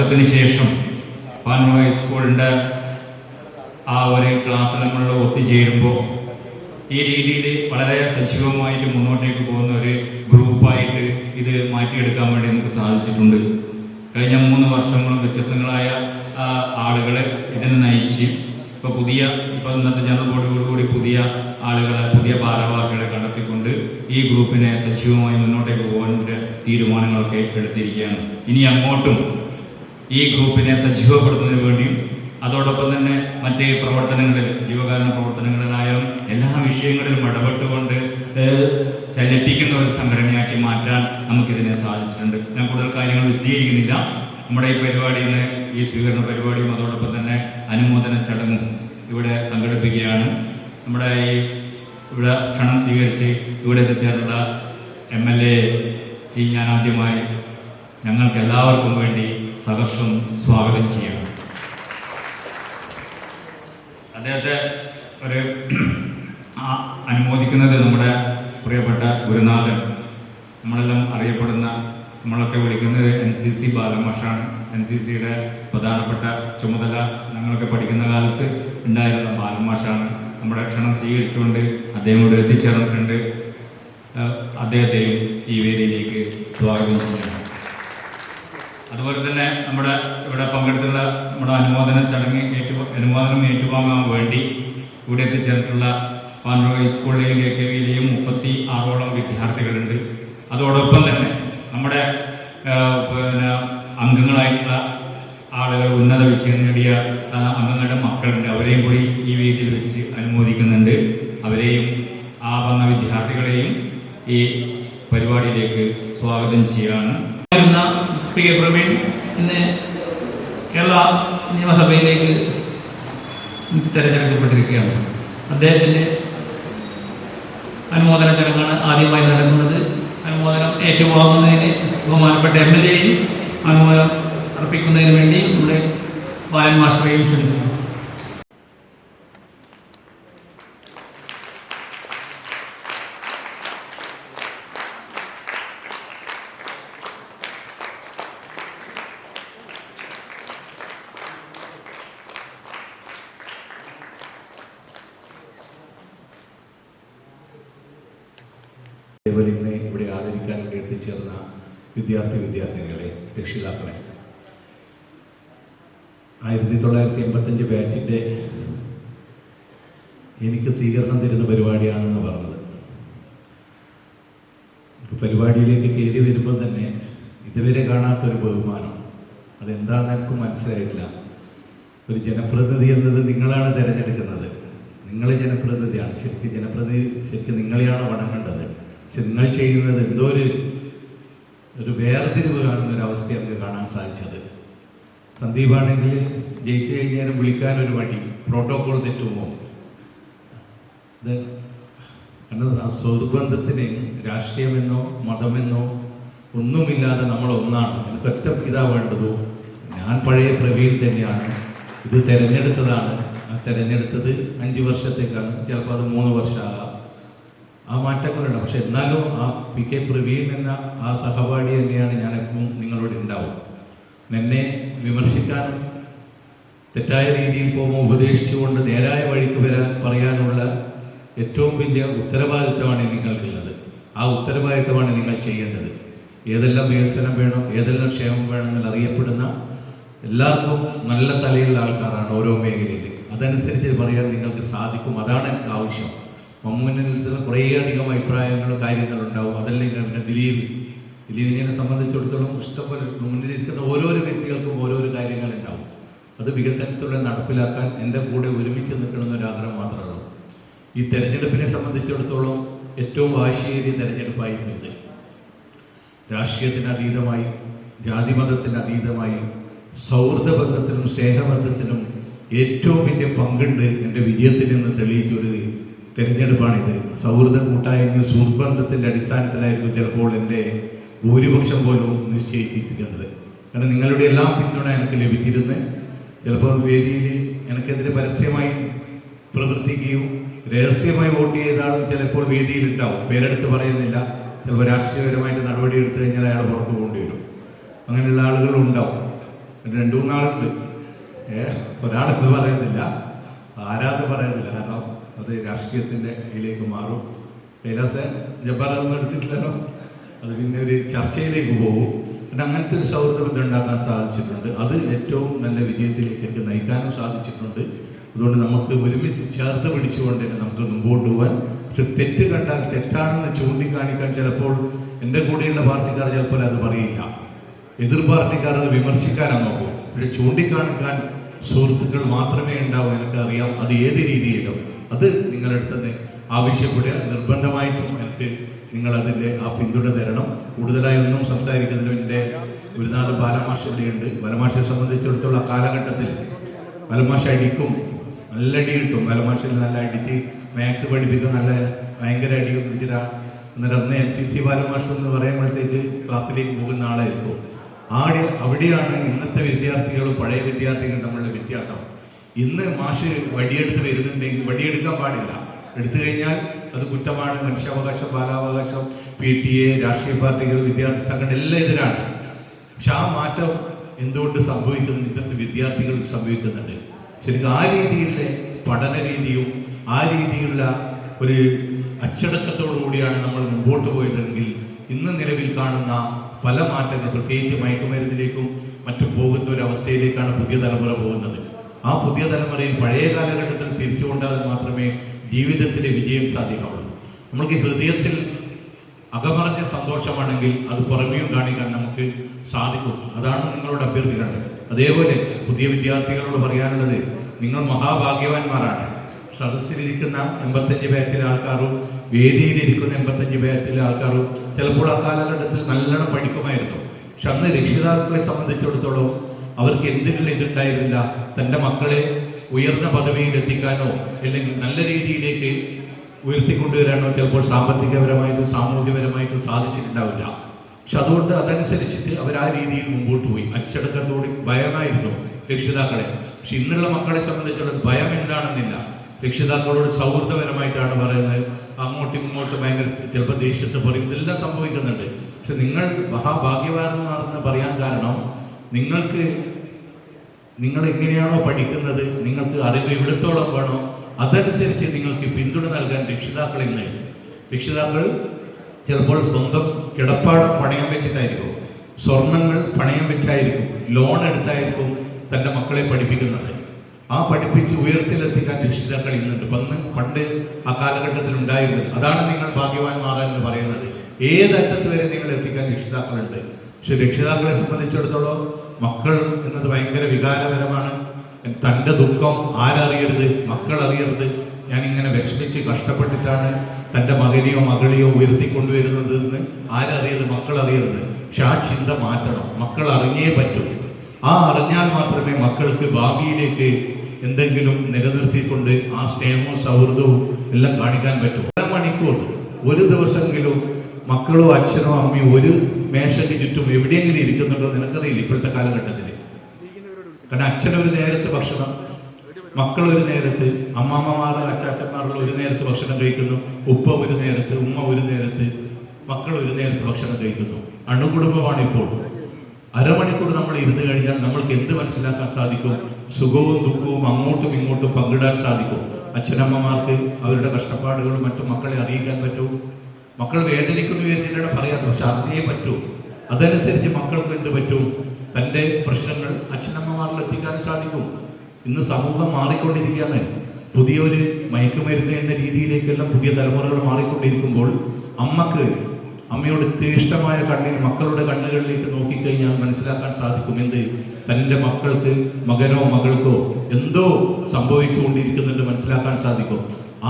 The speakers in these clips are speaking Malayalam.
വർഷത്തിന് ശേഷം പാനൂർ ഹൈസ്കൂളിൻ്റെ ആ ഒരു ക്ലാസ്സിൽ നമ്മൾ ഒത്തുചേരുമ്പോൾ ഈ രീതിയിൽ വളരെ സജീവമായിട്ട് മുന്നോട്ടേക്ക് പോകുന്ന ഒരു ഗ്രൂപ്പായിട്ട് ഇത് മാറ്റിയെടുക്കാൻ വേണ്ടി നമുക്ക് സാധിച്ചിട്ടുണ്ട്. കഴിഞ്ഞ 3 വർഷങ്ങളും വ്യത്യസ്തങ്ങളായ ആളുകളെ ഇതിനെ നയിച്ച് ഇപ്പോൾ ഇന്നത്തെ ജനറൽ ബോർഡോടുകൂടി പുതിയ ആളുകളെ, പുതിയ ഭാരവാഹികളെ കണ്ടെത്തിക്കൊണ്ട് ഈ ഗ്രൂപ്പിനെ സജീവമായി മുന്നോട്ടേക്ക് പോകാനുള്ള തീരുമാനങ്ങളൊക്കെ എടുത്തിരിക്കുകയാണ്. ഇനി അങ്ങോട്ടും ഈ ഗ്രൂപ്പിനെ സജീവപ്പെടുത്തുന്നതിന് വേണ്ടിയും അതോടൊപ്പം തന്നെ മറ്റ് പ്രവർത്തനങ്ങളിൽ, ജീവകാരുണ്യ പ്രവർത്തനങ്ങളിലായാലും എല്ലാ വിഷയങ്ങളിലും ഇടപെട്ടുകൊണ്ട് ചലിപ്പിക്കുന്ന ഒരു സംഘടനയാക്കി മാറ്റാൻ നമുക്കിതിനെ സാധിച്ചിട്ടുണ്ട്. ഞാൻ കൂടുതൽ കാര്യങ്ങൾ വിശദീകരിക്കുന്നില്ല. നമ്മുടെ ഈ പരിപാടിയിൽ ഈ സ്വീകരണ പരിപാടിയും അതോടൊപ്പം തന്നെ അനുമോദന ചടങ്ങും ഇവിടെ സംഘടിപ്പിക്കുകയാണ്. നമ്മുടെ ഇവിടെ ക്ഷണം സ്വീകരിച്ച് ഇവിടെ എത്തിച്ചേർന്നുള്ള MLA ഞാൻ ആദ്യമായി ഞങ്ങൾക്ക് എല്ലാവർക്കും വേണ്ടി സഹർഷം സ്വാഗതം ചെയ്യണം. അദ്ദേഹത്തെ അനുമോദിക്കുന്നത് നമ്മുടെ പ്രിയപ്പെട്ട ഗുരുനാഥൻ, നമ്മളെല്ലാം അറിയപ്പെടുന്ന, നമ്മളൊക്കെ വിളിക്കുന്നത് NCC ബാലമാഷാണ്. NCCയുടെ പ്രധാനപ്പെട്ട ചുമതല ഞങ്ങളൊക്കെ പഠിക്കുന്ന കാലത്ത് ഉണ്ടായിരുന്ന ബാലമാഷാണ്. നമ്മുടെ ക്ഷണം സ്വീകരിച്ചുകൊണ്ട് അദ്ദേഹം ഇവിടെ എത്തിച്ചേർന്നിട്ടുണ്ട്. അദ്ദേഹത്തെയും ഈ വേദിയിലേക്ക് സ്വാഗതം ചെയ്യണം. അതുപോലെ തന്നെ നമ്മുടെ ഇവിടെ പങ്കെടുത്തുള്ള നമ്മുടെ അനുമോദനം ഏറ്റുവാങ്ങാൻ വേണ്ടി ഇവിടെ എത്തിച്ചേർന്നിട്ടുള്ള പാനൂർ ഹൈസ്കൂളിലെയും KKVയിലെയും 36ഓളം വിദ്യാർത്ഥികളുണ്ട്. അതോടൊപ്പം തന്നെ നമ്മുടെ അംഗങ്ങളായിട്ടുള്ള ആളുകൾ, ഉന്നത വിജയം നേടിയ അംഗങ്ങളുടെ മക്കളുണ്ട്. അവരെയും കൂടി ഈ വേദിയിൽ വെച്ച് അനുമോദിക്കുന്നുണ്ട്. അവരെയും ആ വന്ന വിദ്യാർത്ഥികളെയും ഈ പരിപാടിയിലേക്ക് സ്വാഗതം ചെയ്യാണ്. PK പ്രവീൺ ഇന്ന് കേരള നിയമസഭയിലേക്ക് തിരഞ്ഞെടുക്കപ്പെട്ടിരിക്കുകയാണ്. അദ്ദേഹത്തിൻ്റെ അനുമോദന ചടങ്ങാണ് ആദ്യമായി നടക്കുന്നത്. അനുമോദനം ഏറ്റുവാങ്ങുന്നതിന് ബഹുമാനപ്പെട്ട MLAയും അനുമോദനം അർപ്പിക്കുന്നതിന് വേണ്ടി നമ്മുടെ ബാലൻ മാസ്റ്ററെയും ക്ഷണിക്കുന്നു. ഇന്ന് ഇവിടെ ആദരിക്കാൻ വേണ്ടി എത്തിച്ചേർന്ന വിദ്യാർത്ഥിനികളെ, രക്ഷിതാക്കളെ, 1985 ബാച്ചിൻ്റെ എനിക്ക് സ്വീകരണം തരുന്ന പരിപാടിയാണെന്ന് പറഞ്ഞത്. പരിപാടിയിലേക്ക് കയറി വരുമ്പോൾ തന്നെ ഇതുവരെ കാണാത്തൊരു ബഹുമാനം, അതെന്താണെന്ന് എനിക്ക് മനസ്സിലായിട്ടില്ല. ഒരു ജനപ്രതിനിധി എന്നത് നിങ്ങളാണ് തിരഞ്ഞെടുക്കുന്നത്. നിങ്ങൾ ജനപ്രതിനിധിയാണ്. ശരിക്കും നിങ്ങളെയാണ് വണങ്ങേണ്ടത്. പക്ഷെ നിങ്ങൾ ചെയ്യുന്നത് എന്തോ ഒരു വേർതിരിവ് കാണുന്നൊരവസ്ഥ നമുക്ക് കാണാൻ സാധിച്ചത്. സന്ദീപാണെങ്കിൽ ജയിച്ചു കഴിഞ്ഞാലും വിളിക്കാനൊരു മടി, പ്രോട്ടോകോൾ തെറ്റുമോ. സ്വബന്ധത്തിന് രാഷ്ട്രീയമെന്നോ മതമെന്നോ ഒന്നുമില്ലാതെ നമ്മളൊന്നാണ്. എനിക്കൊറ്റ ഇതാ വേണ്ടതോ, ഞാൻ പഴയ പ്രവീൺ തന്നെയാണ്. ഇത് തിരഞ്ഞെടുത്തതാണ്. ആ തിരഞ്ഞെടുത്തത് 5 വർഷത്തേക്കാണ്, ചിലപ്പോൾ അത് 3 വർഷമാകാം. ആ മാറ്റങ്ങളുണ്ട്. പക്ഷെ എന്നാലും ആ PK പ്രവീൺ എന്ന ആ സഹപാഠി തന്നെയാണ് ഞാൻ എപ്പോഴും നിങ്ങളോട് ഉണ്ടാവും. എന്നെ വിമർശിക്കാനും തെറ്റായ രീതിയിൽ പോകുമ്പോൾ ഉപദേശിച്ചുകൊണ്ട് നേരായ വഴിക്ക് പറയാനുള്ള ഏറ്റവും വലിയ ഉത്തരവാദിത്തമാണ് നിങ്ങൾക്കുള്ളത്. ആ ഉത്തരവാദിത്തമാണ് നിങ്ങൾ ചെയ്യേണ്ടത്. ഏതെല്ലാം വികസനം വേണം, ഏതെല്ലാം ക്ഷേമം വേണമെന്ന് അറിയപ്പെടുന്ന എല്ലാവർക്കും നല്ല തലയുള്ള ആൾക്കാരാണ് ഓരോ മേഖലയിൽ. അതനുസരിച്ച് പറയാൻ നിങ്ങൾക്ക് സാധിക്കും. അതാണ് എനിക്ക് ആവശ്യം. മമ്മൂനിൽ നിന്ന് കുറേയധികം അഭിപ്രായങ്ങളും കാര്യങ്ങളുണ്ടാവും. അതല്ലെങ്കിൽ എൻ്റെ ദിലീപിനെ സംബന്ധിച്ചിടത്തോളം ഇഷ്ടംപോലെ മുന്നിലിരിക്കുന്ന ഓരോരോ വ്യക്തികൾക്കും ഓരോരോ കാര്യങ്ങളുണ്ടാവും. അത് വികസനത്തിലൂടെ നടപ്പിലാക്കാൻ എൻ്റെ കൂടെ ഒരുമിച്ച് നിൽക്കണമെന്നൊരാഗ്രഹം മാത്രമേ ഉള്ളൂ. ഈ തെരഞ്ഞെടുപ്പിനെ സംബന്ധിച്ചിടത്തോളം ഏറ്റവും വാശിയേറിയ തെരഞ്ഞെടുപ്പായിരുന്നു ഇത്. രാഷ്ട്രീയത്തിന് അതീതമായി, ജാതിമതത്തിന് അതീതമായി, സൗഹൃദ ബന്ധത്തിനും സ്നേഹബന്ധത്തിനും ഏറ്റവും വലിയ പങ്കുണ്ട് എൻ്റെ വിജയത്തിൽ നിന്ന് തെളിയിച്ചൊരു തെരഞ്ഞെടുപ്പാണിത്. സൗഹൃദ കൂട്ടായ്മ സുഹൃബന്ധത്തിൻ്റെ അടിസ്ഥാനത്തിലായിരുന്നു ചിലപ്പോൾ എൻ്റെ ഭൂരിപക്ഷം പോലും നിശ്ചയിച്ചിരിക്കുന്നത്. കാരണം നിങ്ങളുടെ എല്ലാം പിന്തുണ എനിക്ക് ലഭിച്ചിരുന്ന് ചിലപ്പോൾ വേദിയിൽ എനിക്കെതിരെ പരസ്യമായി പ്രവർത്തിക്കുകയും രഹസ്യമായി വോട്ട് ചെയ്താലും ചിലപ്പോൾ വേദിയിലുണ്ടാവും. പേരെടുത്ത് പറയുന്നില്ല. ചിലപ്പോൾ രാഷ്ട്രീയപരമായിട്ട് നടപടി എടുത്തു കഴിഞ്ഞാൽ അയാൾ പുറത്തു പോകേണ്ടി വരും. അങ്ങനെയുള്ള ആളുകളും ഉണ്ടാവും. 2-3 ആളുണ്ട്. ഒരാളെന്ന് പറയുന്നില്ല, ആരാന്ന് പറയുന്നില്ല, കാരണം അത് രാഷ്ട്രീയത്തിൻ്റെ ഇതിലേക്ക് മാറും. കൈലാസെ ജബ്ബാറൊന്നും എടുത്തിട്ടില്ലല്ലോ, അത് പിന്നെ ഒരു ചർച്ചയിലേക്ക് പോകും. പിന്നെ അങ്ങനത്തെ ഒരു സൗഹൃദം ഉണ്ടാക്കാൻ സാധിച്ചിട്ടുണ്ട്. അത് ഏറ്റവും നല്ല വിജയത്തിലേക്ക് നയിക്കാനും സാധിച്ചിട്ടുണ്ട്. അതുകൊണ്ട് നമുക്ക് ഒരുമിച്ച് ചേർത്ത് പിടിച്ചുകൊണ്ട് തന്നെ നമുക്ക് മുമ്പോട്ട് പോകാൻ. പക്ഷെ തെറ്റ് കണ്ടാൽ തെറ്റാണെന്ന് ചൂണ്ടിക്കാണിക്കാൻ ചിലപ്പോൾ എൻ്റെ കൂടെയുള്ള പാർട്ടിക്കാർ ചിലപ്പോൾ അത് പറയില്ല, എതിർ പാർട്ടിക്കാർ അത് വിമർശിക്കാനാണ് നോക്കും. പക്ഷെ ചൂണ്ടിക്കാണിക്കാൻ സുഹൃത്തുക്കൾ മാത്രമേ ഉണ്ടാവൂ. എനിക്കറിയാം അത് ഏത് രീതിയിലും അത് നിങ്ങളെടുത്തത് ആവശ്യപ്പെടുക. നിർബന്ധമായിട്ടും എനിക്ക് നിങ്ങളതിൻ്റെ ആ പിന്തുണ തരണം. കൂടുതലായി ഒന്നും സംസാരിക്കുന്നതിന് എൻ്റെ ഗുരുനാഥ് ബാലമാഷയുണ്ട്. ബാലമാഷയെ സംബന്ധിച്ചിടത്തോളം കാലഘട്ടത്തിൽ ബാലമാഷ അടിക്കും, നല്ല അടി കിട്ടും. ബാലമാഷയിൽ നല്ല അടിച്ച് മാത്സ് പഠിപ്പിക്കും, നല്ല ഭയങ്കര അടിയും പിടിച്ചിട്ട്. അന്ന് NCC ബാലമാഷ എന്ന് പറയുമ്പോഴത്തേക്ക് ക്ലാസ്സിലേക്ക് പോകുന്ന ആളായിരിക്കും. അവിടെയാണ് ഇന്നത്തെ വിദ്യാർത്ഥികളും പഴയ വിദ്യാർത്ഥികളും തമ്മിലുള്ള വ്യത്യാസം. ഇന്ന് മാഷ് വടിയെടുത്ത് വരുന്നുണ്ടെങ്കിൽ വടിയെടുക്കാൻ പാടില്ല, എടുത്തു കഴിഞ്ഞാൽ അത് കുറ്റമാണ്. മനുഷ്യാവകാശം, ബാലാവകാശം, PTA, രാഷ്ട്രീയ പാർട്ടികൾ, വിദ്യാർത്ഥി സംഘടന എല്ലാം എതിരാണ്. പക്ഷെ ആ മാറ്റം എന്തുകൊണ്ട് സംഭവിക്കുന്നു? ഇന്നത്തെ വിദ്യാർത്ഥികൾ സംഭവിക്കുന്നുണ്ട്. ശരിക്കും ആ രീതിയിലുള്ള പഠന രീതിയും ആ രീതിയിലുള്ള ഒരു അച്ചടക്കത്തോടു കൂടിയാണ് നമ്മൾ മുമ്പോട്ട് പോയതെങ്കിൽ ഇന്ന് നിലവിൽ കാണുന്ന പല മാറ്റങ്ങൾ, പ്രത്യേകിച്ച് മയക്കുമരുന്നിലേക്കും മറ്റും പോകുന്ന ഒരു അവസ്ഥയിലേക്കാണ് പുതിയ തലമുറ പോകുന്നത്. ആ പുതിയ തലമുറയിൽ പഴയ കാലഘട്ടത്തിൽ തിരിച്ചുകൊണ്ടാൽ മാത്രമേ ജീവിതത്തിലെ വിജയം സാധിക്കാവുള്ളൂ. നമ്മൾക്ക് ഹൃദയത്തിൽ അകമറിഞ്ഞ സന്തോഷമാണെങ്കിൽ അത് പുറമെയും കാണിക്കാൻ നമുക്ക് സാധിക്കും. അതാണ് നിങ്ങളോട് അഭ്യർത്ഥിക്കേണ്ടത്. അതേപോലെ പുതിയ വിദ്യാർത്ഥികളോട് പറയാനുള്ളത്, നിങ്ങൾ മഹാഭാഗ്യവാന്മാരാണ്. സദസ്സിലിരിക്കുന്ന 85 ബാച്ചിലെ ആൾക്കാരും വേദിയിലിരിക്കുന്ന 85 ബാച്ചിലെ ആൾക്കാരും ചിലപ്പോൾ ആ കാലഘട്ടത്തിൽ നല്ലോണം പഠിക്കുമായിരുന്നു. പക്ഷെ അന്ന് രക്ഷിതാക്കളെ സംബന്ധിച്ചിടത്തോളം അവർക്ക് എന്തിനുള്ള ഇതുണ്ടായിരുന്നില്ല. തൻ്റെ മക്കളെ ഉയർന്ന പദവിയിൽ എത്തിക്കാനോ അല്ലെങ്കിൽ നല്ല രീതിയിലേക്ക് ഉയർത്തിക്കൊണ്ടുവരാനോ ചിലപ്പോൾ സാമ്പത്തികപരമായിട്ടും സാമൂഹ്യപരമായിട്ടും സാധിച്ചിട്ടുണ്ടാവില്ല. പക്ഷെ അതുകൊണ്ട് അതനുസരിച്ചിട്ട് അവർ ആ രീതിയിൽ മുമ്പോട്ട് പോയി. അച്ചടക്കത്തോടെ ഭയമായിരുന്നു രക്ഷിതാക്കളെ. പക്ഷെ ഇന്നുള്ള മക്കളെ സംബന്ധിച്ചിടത്തോളം ഭയം എന്താണെന്നില്ല. രക്ഷിതാക്കളോട് സൗഹൃദപരമായിട്ടാണ് പറയുന്നത്. അങ്ങോട്ടും ഇങ്ങോട്ടും ഭയങ്കര ചിലപ്പോൾ ദേഷ്യത്ത് പറയും. ഇതെല്ലാം സംഭവിക്കുന്നുണ്ട്. പക്ഷെ നിങ്ങൾ മഹാഭാഗ്യവാന്മാരെന്ന് പറയാൻ കാരണം നിങ്ങൾ എങ്ങനെയാണോ പഠിക്കുന്നത്, നിങ്ങൾക്ക് അറിവ് എവിടത്തോളം വേണോ അതനുസരിച്ച് നിങ്ങൾക്ക് പിന്തുണ നൽകാൻ രക്ഷിതാക്കൾ ചിലപ്പോൾ സ്വന്തം കിടപ്പാടം പണയം വെച്ചിട്ടായിരിക്കും, സ്വർണങ്ങൾ പണയം വെച്ചായിരിക്കും, ലോൺ എടുത്തായിരിക്കും തൻ്റെ മക്കളെ പഠിപ്പിക്കുന്നത്. ആ പഠിപ്പിച്ച് ഉയർത്തിലെത്തിക്കാൻ രക്ഷിതാക്കൾ ഇന്നുണ്ട്. പണ്ട് ആ കാലഘട്ടത്തിൽ ഉണ്ടായിരുന്നു. അതാണ് നിങ്ങൾ ഭാഗ്യവാന്മാരാൻ എന്ന് പറയുന്നത്. ഏതറ്റത്ത് വരെ നിങ്ങൾ എത്തിക്കാൻ രക്ഷിതാക്കളുണ്ട്. പക്ഷെ രക്ഷിതാക്കളെ സംബന്ധിച്ചിടത്തോളം മക്കൾ എന്നത് ഭയങ്കര വികാരപരമാണ്. തൻ്റെ ദുഃഖം ആരറിയരുത്, മക്കൾ അറിയരുത്. ഞാനിങ്ങനെ വിഷമിച്ച് കഷ്ടപ്പെട്ടിട്ടാണ് തൻ്റെ മകനെയോ മകളെയോ ഉയർത്തിക്കൊണ്ടുവരുന്നത് എന്ന് ആരറിയരുത്, മക്കൾ അറിയരുത്. പക്ഷെ ആ ചിന്ത മാറ്റണം. മക്കൾ അറിഞ്ഞേ പറ്റൂ. ആ അറിഞ്ഞാൽ മാത്രമേ മക്കൾക്ക് ഭാവിയിലേക്ക് എന്തെങ്കിലും നിലനിർത്തിക്കൊണ്ട് ആ സ്നേഹവും സൗഹൃദവും എല്ലാം കാണിക്കാൻ പറ്റും. 1 മണിക്കൂർ ഒരു ദിവസമെങ്കിലും മക്കളോ അച്ഛനോ അമ്മയോ ഒരു മേശയ്ക്ക് ചുറ്റും എവിടെയെങ്കിലും ഇരിക്കുന്നുണ്ടോ നിനക്കറിയില്ല ഇപ്പോഴത്തെ കാലഘട്ടത്തിൽ. കാരണം അച്ഛനൊരു നേരത്ത് ഭക്ഷണം, മക്കളൊരു നേരത്ത്, അമ്മാമ്മമാർ അച്ചാച്ചന്മാരുള്ള ഒരു നേരത്ത് ഭക്ഷണം കഴിക്കുന്നു, ഉപ്പ ഒരു നേരത്ത്, ഉമ്മ ഒരു നേരത്ത്, മക്കൾ ഒരു നേരത്ത് ഭക്ഷണം കഴിക്കുന്നു. അണുകുടുംബമാണ് ഇപ്പോൾ. 1/2 മണിക്കൂർ നമ്മൾ ഇരുന്ന് കഴിഞ്ഞാൽ നമ്മൾക്ക് എന്ത് മനസ്സിലാക്കാൻ സാധിക്കും? സുഖവും ദുഃഖവും അങ്ങോട്ടും ഇങ്ങോട്ടും പങ്കിടാൻ സാധിക്കും. അച്ഛനമ്മമാർക്ക് അവരുടെ കഷ്ടപ്പാടുകളും മറ്റും മക്കളെ അറിയിക്കാൻ പറ്റും. മക്കൾ വേദനിക്കുന്നു എന്നിട്ടാണ് പറയാറ്, പക്ഷെ അറിഞ്ഞേ പറ്റൂ. അതനുസരിച്ച് മക്കൾക്ക് എന്ത് പറ്റും? തൻ്റെ പ്രശ്നങ്ങൾ അച്ഛനമ്മമാരിൽ എത്തിക്കാൻ സാധിക്കും. ഇന്ന് സമൂഹം മാറിക്കൊണ്ടിരിക്കുകയാണ്. പുതിയൊരു മയക്കുമരുന്ന് എന്ന രീതിയിലേക്കെല്ലാം പുതിയ തലമുറകൾ മാറിക്കൊണ്ടിരിക്കുമ്പോൾ അമ്മയോട് തീഷ്ണമായ കണ്ണിൽ മക്കളുടെ കണ്ണുകളിലേക്ക് നോക്കിക്കഴിഞ്ഞാൽ മനസ്സിലാക്കാൻ സാധിക്കും എന്ത് തൻ്റെ മക്കൾക്ക്, മകനോ മകൾക്കോ എന്തോ സംഭവിച്ചുകൊണ്ടിരിക്കുന്നുണ്ട് മനസ്സിലാക്കാൻ സാധിക്കും.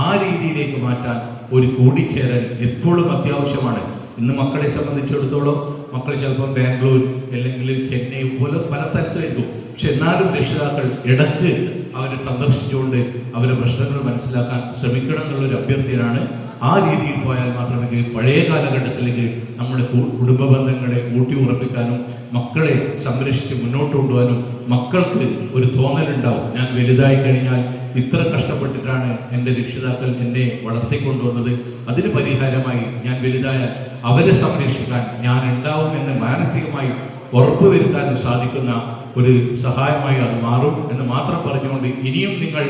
ആ രീതിയിലേക്ക് മാറ്റാൻ ഒരു കൂടിച്ചേരൽ എപ്പോഴും അത്യാവശ്യമാണ്. ഇന്ന് മക്കളെ സംബന്ധിച്ചിടത്തോളം മക്കൾ ചിലപ്പോൾ ബാംഗ്ലൂർ അല്ലെങ്കിൽ ചെന്നൈ പോലെ പല സ്ഥലത്തായിരിക്കും. പക്ഷെ എന്നാലും രക്ഷിതാക്കൾ ഇടയ്ക്ക് അവരെ സന്ദർശിച്ചുകൊണ്ട് അവരുടെ പ്രശ്നങ്ങൾ മനസ്സിലാക്കാൻ ശ്രമിക്കണം എന്നുള്ളൊരു അഭ്യർത്ഥനയാണ്. ആ രീതിയിൽ പോയാൽ മാത്രമേ പഴയ കാലഘട്ടത്തിലേക്ക് നമ്മുടെ കുടുംബ ബന്ധങ്ങളെ ഊട്ടി ഉറപ്പിക്കാനും മക്കളെ സംരക്ഷിച്ച് മുന്നോട്ട് കൊണ്ടുപോകാനും മക്കൾക്ക് ഒരു തോന്നലുണ്ടാവും. ഞാൻ വലുതായി കഴിഞ്ഞാൽ ഇത്ര കഷ്ടപ്പെട്ടിട്ടാണ് എൻ്റെ രക്ഷിതാക്കൾ എന്നെ വളർത്തിക്കൊണ്ടുവന്നത്, അതിന് പരിഹാരമായി ഞാൻ വലുതായാൽ അവരെ സംരക്ഷിക്കാൻ ഞാൻ ഉണ്ടാവുമെന്ന് മാനസികമായി ഉറപ്പുവരുത്താനും സാധിക്കുന്ന ഒരു സഹായമായി അത് മാറും എന്ന് മാത്രം പറഞ്ഞുകൊണ്ട് ഇനിയും നിങ്ങൾ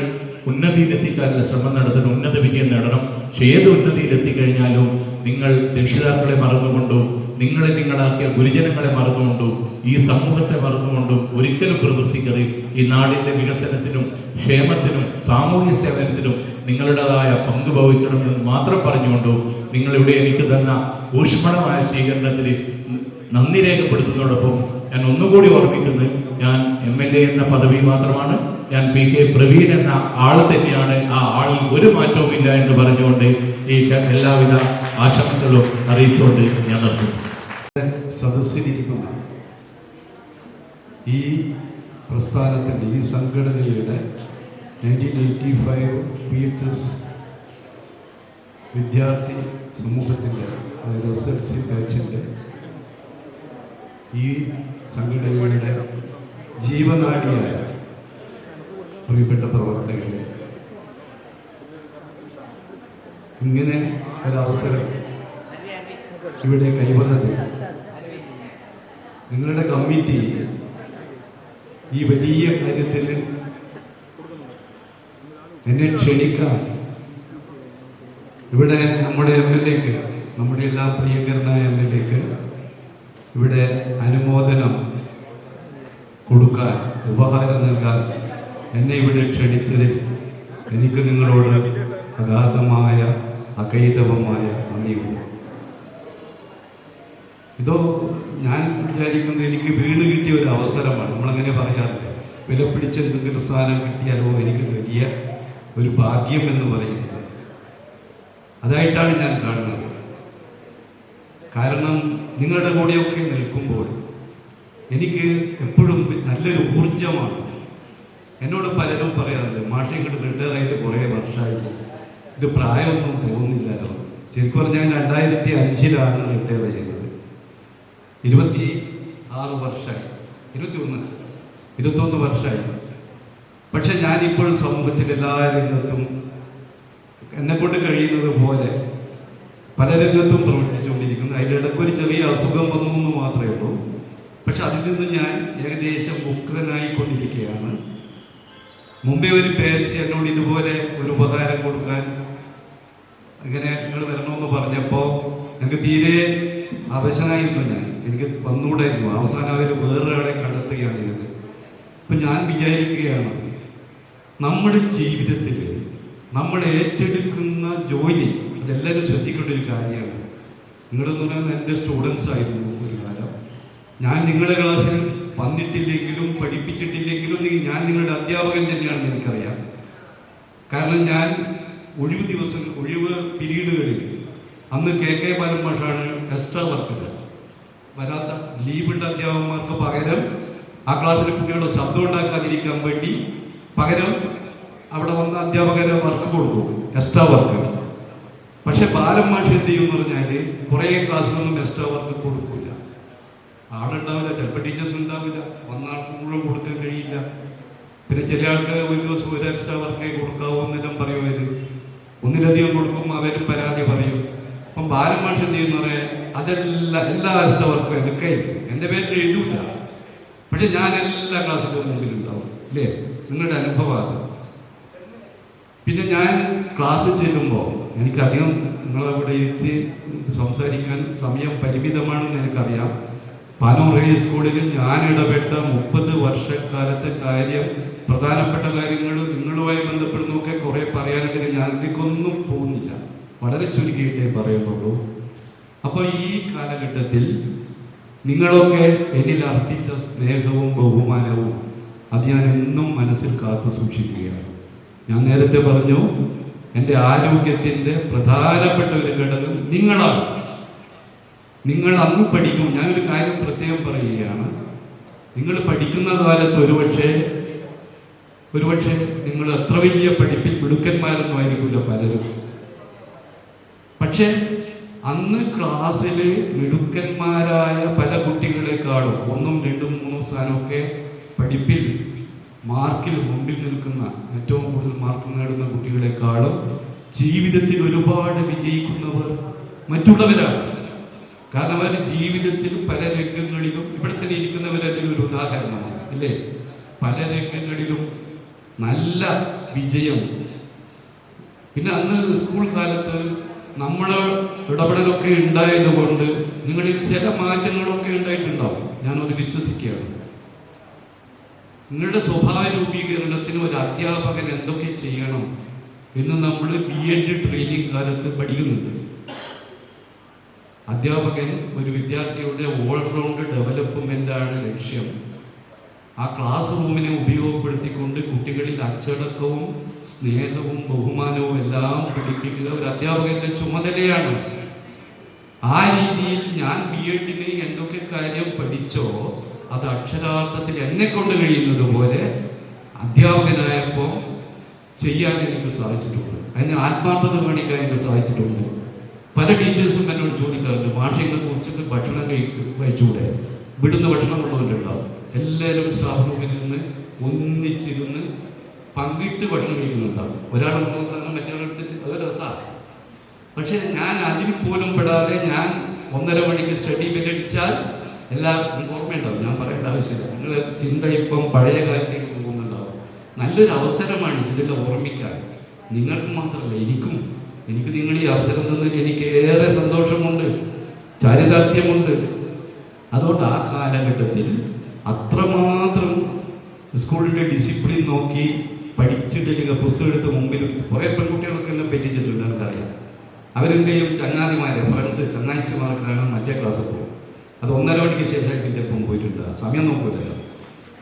ഉന്നതിയിലെത്തിക്കാനുള്ള ശ്രമം നടത്തണം, ഉന്നത വിജയം നേടണം. പക്ഷെ ഏത് ഉന്നതിയിലെത്തിക്കഴിഞ്ഞാലും നിങ്ങൾ രക്ഷിതാക്കളെ മറന്നുകൊണ്ടും നിങ്ങളാക്കിയ ഗുരുജനങ്ങളെ മറന്നുകൊണ്ടും ഈ സമൂഹത്തെ മറന്നുകൊണ്ടും ഒരിക്കലും പ്രവർത്തിക്കരുത്. ഈ നാടിൻ്റെ വികസനത്തിനും ക്ഷേമത്തിനും സാമൂഹ്യ സേവനത്തിനും നിങ്ങളുടേതായ പങ്ക് വഹിക്കണമെന്ന് മാത്രം പറഞ്ഞുകൊണ്ടും നിങ്ങളിവിടെ എനിക്ക് തന്ന ഊഷ്മളമായ സ്വീകരണത്തിന് നന്ദി രേഖപ്പെടുത്തുന്നതോടൊപ്പം ഞാൻ ഒന്നുകൂടി ഓർമ്മിക്കുന്നത്, ഞാൻ MLA എന്ന പദവി മാത്രമാണ്, ഞാൻ PK പ്രവീൺ എന്ന ആൾ തന്നെയാണ്, ആ ആളിൽ ഒരു മാറ്റവുമില്ല എന്ന് പറഞ്ഞുകൊണ്ട് ഈ എല്ലാവിധ ആശംസകളും അറിയിച്ചുകൊണ്ട് ഞാൻ നിർത്തുന്നു. സദസ്സിലിരിക്കുന്ന ഈ പ്രസ്ഥാനത്തിൻ്റെ ഈ സംഘടനയുടെ 1985 PHS വിദ്യാർത്ഥി സമൂഹത്തിൻ്റെ SLC ബാച്ചിൻ്റെ ഈ സംഘടനയുടെ ജീവനാഡിയായ പ്രിയപ്പെട്ട പ്രവർത്തകരെ, ഇങ്ങനെ ഒരവസരം ഇവിടെ കൈവന്നത് നിങ്ങളുടെ കമ്മിറ്റി ഈ വലിയ കാര്യത്തിൽ എന്നെ ക്ഷണിക്കാൻ ഇവിടെ നമ്മുടെ MLAക്ക്, നമ്മുടെ എല്ലാ പ്രിയങ്കരനായ MLAക്ക് ഇവിടെ അനുമോദനം കൊടുക്കാൻ, ഉപഹാരം നൽകാൻ എന്നെ ഇവിടെ ക്ഷണിച്ചതിൽ എനിക്ക് നിങ്ങളോട് അഗാധമായ അകൈതവമായ നന്ദിയുണ്ട്. ഇതോ ഞാൻ വിചാരിക്കുന്നത് എനിക്ക് വീണ് കിട്ടിയ ഒരു അവസരമാണ്. നമ്മളങ്ങനെ പറയാറില്ല, വില പിടിച്ച എന്തെങ്കിലും സ്ഥാനം കിട്ടിയാലോ എനിക്ക് വലിയ ഒരു ഭാഗ്യം എന്ന് പറയുന്നത്. അതായിട്ടാണ് ഞാൻ കാണുന്നത്. കാരണം നിങ്ങളുടെ കൂടെയൊക്കെ നിൽക്കുമ്പോൾ എനിക്ക് എപ്പോഴും നല്ലൊരു ഊർജമാണ്. എന്നോട് പലരും പറയാറുണ്ട്, മാഷെ ഇങ്ങോട്ട് റിട്ടയർ ആയിട്ട് കുറേ വർഷമായിട്ട് ഇത് പ്രായമൊന്നും തോന്നുന്നില്ലല്ലോ. ശരിക്കും പറഞ്ഞാൽ 2005 റിട്ടയർ ചെയ്യുന്നത്. 26 വർഷമായി, 21 വർഷമായി. പക്ഷെ ഞാനിപ്പോഴും സമൂഹത്തിൽ എല്ലാ രംഗത്തും എന്നെക്കൊണ്ട് കഴിയുന്നത് പോലെ പല രംഗത്തും പ്രവർത്തിച്ചുകൊണ്ടിരിക്കുന്നു. അതിലിടയ്ക്ക് ഒരു ചെറിയ അസുഖം വന്നു എന്ന് മാത്രമേ ഉള്ളൂ. പക്ഷെ അതിൽ നിന്ന് ഞാൻ ഏകദേശം മുക്തനായിക്കൊണ്ടിരിക്കുകയാണ്. മുമ്പേ ഒരു പേഴ്ച എന്നോട് ഇതുപോലെ ഒരു ഉപകാരം കൊടുക്കാൻ ഇങ്ങനെ നിങ്ങൾ വരണമെന്ന് പറഞ്ഞപ്പോൾ എനിക്ക് തീരെ അവശനായിരുന്നു. എനിക്ക് വന്നുകൂടായിരുന്നു. അവസാനം അവർ വേറൊരാളെ കണ്ടെത്തുകയാണ് ചെയ്തത്. അപ്പം ഞാൻ വിചാരിക്കുകയാണ്, നമ്മുടെ ജീവിതത്തിൽ നമ്മൾ ഏറ്റെടുക്കുന്ന ജോലി അതെല്ലാവരും ശ്രദ്ധിക്കേണ്ട ഒരു കാര്യമാണ്. നിങ്ങളെന്ന് പറയുന്നത് എൻ്റെ സ്റ്റുഡൻസ് ആയിരുന്നു ഒരു കാലം. ഞാൻ നിങ്ങളുടെ ക്ലാസ്സിൽ വന്നിട്ടില്ലെങ്കിലും പഠിപ്പിച്ചിട്ടില്ലെങ്കിലും ഞാൻ നിങ്ങളുടെ അധ്യാപകൻ തന്നെയാണെന്ന് എനിക്കറിയാം. കാരണം ഞാൻ ഒഴിവ് പീരീഡുകളിൽ അന്ന് KK ബാലൻ മാഷാണ് എക്സ്ട്രാ വർക്കുകൾ വരാത്ത ലീവുള്ള അധ്യാപകന്മാർക്ക് പകരം ആ ക്ലാസ്സിലെ കുട്ടികളുടെ ശബ്ദം ഉണ്ടാക്കാതിരിക്കാൻ വേണ്ടി പകരം അവിടെ വന്ന അധ്യാപകരെ വർക്ക് കൊടുക്കും, എക്സ്ട്രാ വർക്ക്. പക്ഷെ ബാലൻ മാഷ് എന്ത് ചെയ്യും എന്ന് പറഞ്ഞാൽ കുറേ ക്ലാസ്സിലൊന്നും എക്സ്ട്രാ വർക്ക് കൊടുക്കില്ല. ആളുണ്ടാവില്ല, ചിലപ്പോൾ ടീച്ചേഴ്സ് ഉണ്ടാവില്ല, വന്നാൾക്ക് മുഴുവൻ കൊടുക്കാൻ കഴിയില്ല. പിന്നെ ചില ആൾക്ക് ഒരു ദിവസം ഒരു എക്സ്ട്രാ വർക്കേ കൊടുക്കാവൂ എന്നെല്ലാം പറയും. അവർ ഒന്നിലധികം കൊടുക്കും, അവർ പരാതി പറയും. അപ്പം ബാലൻ മാഷ് എന്ത് ചെയ്യുന്ന പറയാൻ എല്ലാ എക്സ്ട്രാ വർക്കും എന്നൊക്കെ എൻ്റെ പേരിൽ എഴുതൂല. പക്ഷെ ഞാൻ എല്ലാ ക്ലാസ്സിലും മുമ്പിലുണ്ടാവും. അല്ലേ? നിങ്ങളുടെ അനുഭവമാണ്. പിന്നെ ഞാൻ ക്ലാസ്സിൽ ചെല്ലുമ്പോൾ എനിക്കധികം നിങ്ങളവിടെ ഇരുത്തി സംസാരിക്കാൻ സമയം പരിമിതമാണെന്ന് എനിക്കറിയാം. പാനൂർ സ്കൂളിൽ ഞാൻ ഇടപെട്ട 30 വർഷക്കാലത്തെ പ്രധാനപ്പെട്ട കാര്യങ്ങൾ നിങ്ങളുമായി ബന്ധപ്പെടുന്നൊക്കെ കുറേ പറയാനുണ്ടെങ്കിൽ ഞാൻ ഇതിലേക്കൊന്നും പോകുന്നില്ല, വളരെ ചുരുക്കിയിട്ടേ പറയുന്നുള്ളൂ. അപ്പോൾ ഈ കാലഘട്ടത്തിൽ നിങ്ങളൊക്കെ എന്നിൽ അർപ്പിച്ച സ്നേഹവും ബഹുമാനവും അത് ഞാൻ എന്നും മനസ്സിൽ കാത്തു സൂക്ഷിക്കുകയാണ്. ഞാൻ നേരത്തെ പറഞ്ഞു, എൻ്റെ ആരോഗ്യത്തിൻ്റെ പ്രധാനപ്പെട്ട ഒരു ഘടകം നിങ്ങളാണ്. നിങ്ങൾ അന്ന് പഠിക്കും. ഞാനൊരു കാര്യം പ്രത്യേകം പറയുകയാണ്, നിങ്ങൾ പഠിക്കുന്ന കാലത്ത് ഒരുപക്ഷെ നിങ്ങൾ അത്ര വലിയ പഠിപ്പിൽ മിടുക്കന്മാരൊന്നും ആയിരിക്കില്ല പലരും. പക്ഷെ അന്ന് ക്ലാസ്സിൽ മിടുക്കന്മാരായ പല കുട്ടികളെക്കാളും 1, 2, 3 സ്ഥാനമൊക്കെ പഠിപ്പിൽ മാർക്കിൽ മുമ്പിൽ നിൽക്കുന്ന, ഏറ്റവും കൂടുതൽ മാർക്ക് നേടുന്ന കുട്ടികളെക്കാളും ജീവിതത്തിൽ ഒരുപാട് വിജയിക്കുന്നവർ മറ്റുള്ളവരാണ്. കാരണം അവർ ജീവിതത്തിൽ പല രംഗങ്ങളിലും ഇവിടെ തന്നെ ഇരിക്കുന്നവരതിലൊരു ഉദാഹരണമാണ്. അല്ലേ? പല രംഗങ്ങളിലും നല്ല വിജയം. പിന്നെ അന്ന് സ്കൂൾ കാലത്ത് നമ്മളെ ഇടപെടലൊക്കെ ഉണ്ടായത് കൊണ്ട് നിങ്ങളിൽ ചില മാറ്റങ്ങളൊക്കെ ഉണ്ടായിട്ടുണ്ടാവും. ഞാനത് വിശ്വസിക്കുകയാണ്. നിങ്ങളുടെ സ്വഭാവ രൂപീകരണത്തിന് ഒരു അധ്യാപകൻ എന്തൊക്കെ ചെയ്യണം എന്ന് നമ്മൾ B.Ed ട്രെയിനിങ് കാലത്ത് പഠിക്കുന്നുണ്ട്. അധ്യാപകൻ ഒരു വിദ്യാർത്ഥിയുടെ ഓൾറൗണ്ട് ഡെവലപ്മെൻ്റാണ് ലക്ഷ്യം. ആ ക്ലാസ് റൂമിനെ ഉപയോഗപ്പെടുത്തിക്കൊണ്ട് കുട്ടികളിൽ അച്ചടക്കവും സ്നേഹവും ബഹുമാനവും എല്ലാം പഠിപ്പിക്കുക ഒരു അധ്യാപകന്റെ ചുമതലയാണ്. ആ രീതിയിൽ ഞാൻ B.Edന് എന്തൊക്കെ കാര്യം പഠിച്ചോ അത് അക്ഷരാർത്ഥത്തിൽ എന്നെ കൊണ്ട് കഴിയുന്നത് പോലെ അധ്യാപകനായപ്പോൾ ചെയ്യാൻ എനിക്ക് സാധിച്ചിട്ടുണ്ട്. അതിന് ആത്മാർത്ഥത കാണിക്കാൻ എനിക്ക് സാധിച്ചിട്ടുണ്ട്. പല ടീച്ചേഴ്സും എന്നോട് ചോദിക്കാറുണ്ട്, ഭാഷകളെ കുറിച്ചിട്ട് ഭക്ഷണം കഴിച്ചുകൂടെ? വിടുന്ന ഭക്ഷണം കൊണ്ടുവന്നിട്ടുണ്ടാവും. എല്ലാവരും സ്റ്റാഫ് റൂമിൽ നിന്ന് ഒന്നിച്ചിരുന്ന് പങ്കിട്ട് ഭക്ഷണം കഴിക്കുന്നുണ്ടാവും. ഒരാൾ സാധനം മറ്റൊരിടത്തിട്ട് അത് രസമാണ്. പക്ഷെ ഞാൻ അതിൽ പോലും പെടാതെ ഞാൻ 1.5 മണിക്ക് സ്റ്റഡി ബെല്ലടിച്ചാൽ എല്ലാവർക്കും ഓർമ്മയുണ്ടാവും. ഞാൻ പറയേണ്ട ആവശ്യമില്ല. നിങ്ങളുടെ ചിന്ത ഇപ്പം പഴയ കാലത്തേക്ക് പോകുന്നുണ്ടാവും. നല്ലൊരു അവസരമാണ് ഇതെല്ലാം ഓർമ്മിക്കാൻ. നിങ്ങൾക്ക് മാത്രമല്ല, എനിക്ക് നിങ്ങൾ ഈ അവസരം തന്നതിൽ എനിക്ക് ഏറെ സന്തോഷമുണ്ട്, ചാരിതാർത്ഥ്യമുണ്ട്. അതുകൊണ്ട് ആ കാലഘട്ടത്തിൽ അത്രമാത്രം സ്കൂളിൻ്റെ ഡിസിപ്ലിൻ നോക്കി പഠിച്ചിട്ടില്ലെങ്കിൽ പുസ്തകം എടുത്ത് മുമ്പിൽ കുറേ പെൺകുട്ടികളൊക്കെ എല്ലാം പറ്റിച്ചിട്ടുണ്ട്. എനിക്കറിയാം. അവരെന്ത് ചെയ്യും? ചങ്ങാതിമാരെ ഫ്രണ്ട്സ് ചങ്ങാഴ്ചമാർക്കാണ് മറ്റേ ക്ലാസ്സിൽ പോകും. അത് 1.5 മണിക്ക് ശേഷമായിരിക്കും ചിലപ്പം പോയിട്ടുണ്ട്. സമയം നോക്കൂലല്ലോ.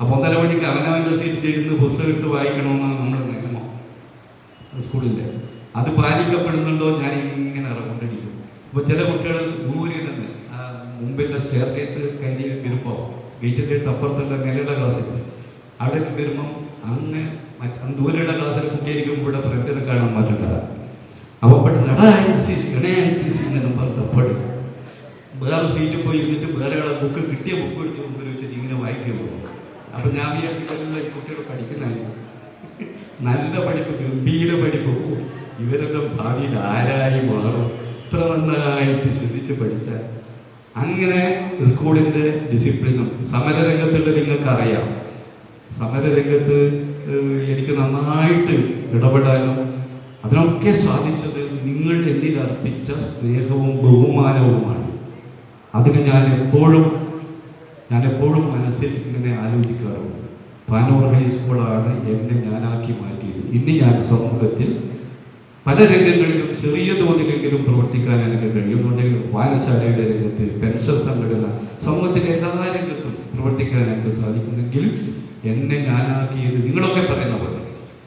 അപ്പോൾ 1.5 മണിക്ക് അവനവൻ്റെ സീറ്റിൽ ഇരുന്ന് പുസ്തകം എടുത്ത് വായിക്കണമെന്നാണ് നമ്മുടെ നിയമം സ്കൂളിൻ്റെ. അത് പാലിക്കപ്പെടുന്നുണ്ടോ ഞാൻ ഇങ്ങനെ ഇറക്കൊണ്ടിരിക്കും. അപ്പോൾ ചില കുട്ടികൾ ദൂരെ നിന്ന് മുമ്പിൻ്റെ സ്റ്റെയർ കേസ് കയറി വരുമ്പോൾ ഗേറ്റിൻ്റെ അപ്പുറത്തുള്ള മേലയുടെ ക്ലാസ്സിൽ അവിടെ വരുമ്പം അങ്ങ് ദൂരെയുള്ള ക്ലാസ്സിൽ കുട്ടിയായിരിക്കും ഇവിടെ ഫ്രണ്ടിനെ കാണാൻ പറ്റുന്നത്. അപ്പോൾ പെട്ടെന്ന് എന്നും പറഞ്ഞപ്പോൾ വേറെ സീറ്റിൽ പോയി ഇരുന്നിട്ട് വേറെ ആളെ ബുക്ക് കിട്ടിയ ബുക്ക് എടുത്ത് മുമ്പിൽ വെച്ചിട്ട് ഇങ്ങനെ വായിക്കുമ്പോൾ അപ്പം ഞാൻ വിചാരിക്കുന്ന കുട്ടികൾ പഠിക്കുന്നതായിരിക്കും. നല്ല പഠിപ്പ്, ഗംഭീര പഠിപ്പ്. ഇവരൊക്കെ ഭാവിയിൽ ആരായി മാറും ഇത്ര നന്നായിട്ട് ശ്രദ്ധിച്ച് പഠിച്ചാൽ. അങ്ങനെ സ്കൂളിൻ്റെ ഡിസിപ്ലിനും സമരരംഗത്തുള്ള നിങ്ങൾക്കറിയാം. സമരരംഗത്ത് എനിക്ക് നന്നായിട്ട് ഇടപെടാനും അതിനൊക്കെ സാധിച്ചത് നിങ്ങൾ എന്നിൽ അർപ്പിച്ച സ്നേഹവും ബഹുമാനവുമാണ്. അതിന് ഞാൻ എപ്പോഴും മനസ്സിൽ ഇങ്ങനെ ആലോചിക്കാറുണ്ട്. പാനൂർ ഹൈസ്കൂളാണ് എന്നെ ഞാനാക്കി മാറ്റിയത്. ഇന്ന് ഞാൻ സമൂഹത്തിൽ പല രംഗങ്ങളിലും ചെറിയ തോതിലെങ്കിലും പ്രവർത്തിക്കാൻ എനിക്ക് കഴിയുന്നുണ്ടെങ്കിൽ വായനശാലയുടെ രംഗത്ത്, പെൻഷൻ സംഘടന, സമൂഹത്തിലെ എല്ലാ രംഗത്തും പ്രവർത്തിക്കാൻ എനിക്ക് സാധിക്കുന്നെങ്കിൽ എന്നെ ഞാനാക്കിയത് നിങ്ങളൊക്കെ പറയുന്ന പോലെ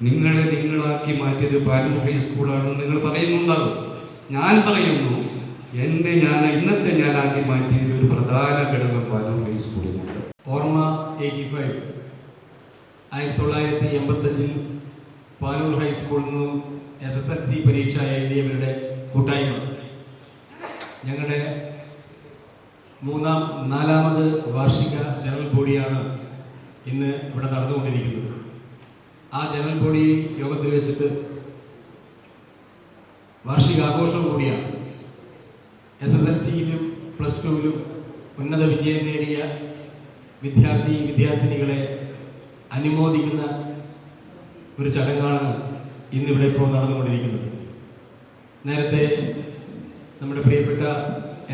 നിങ്ങളെ നിങ്ങളാക്കി മാറ്റിയത് പാനൂർ ഹൈസ്കൂളാണെന്ന് നിങ്ങൾ പറയുന്നുണ്ടാകും. ഞാൻ പറയുന്നു ഇന്നത്തെ ഞാനാക്കി മാറ്റിയത് ഒരു പ്രധാന ഘടകം പാനൂർ ഹൈസ്കൂളിലുണ്ട്. ഓർമ്മ 85 1985 പാനൂർ ഹൈസ്കൂളിൽ നിന്നും SSLC പരീക്ഷ എഴുതിയവരുടെ കൂട്ടായ്മ ഞങ്ങളുടെ 4ാമത് വാർഷിക ജനറൽ ബോഡിയാണ് ഇന്ന് ഇവിടെ നടന്നുകൊണ്ടിരിക്കുന്നത്. ആ ജനറൽ ബോഡി യോഗത്തിൽ വെച്ചിട്ട് വാർഷികാഘോഷം കൂടിയാണ്. SSLCയിലും +2ലും ഉന്നത വിജയം നേടിയ വിദ്യാർത്ഥിനികളെ അനുമോദിക്കുന്ന ഒരു ചടങ്ങാണ് ഇന്നിവിടെ ഇപ്പോൾ നടന്നുകൊണ്ടിരിക്കുന്നത്. നേരത്തെ നമ്മുടെ പ്രിയപ്പെട്ട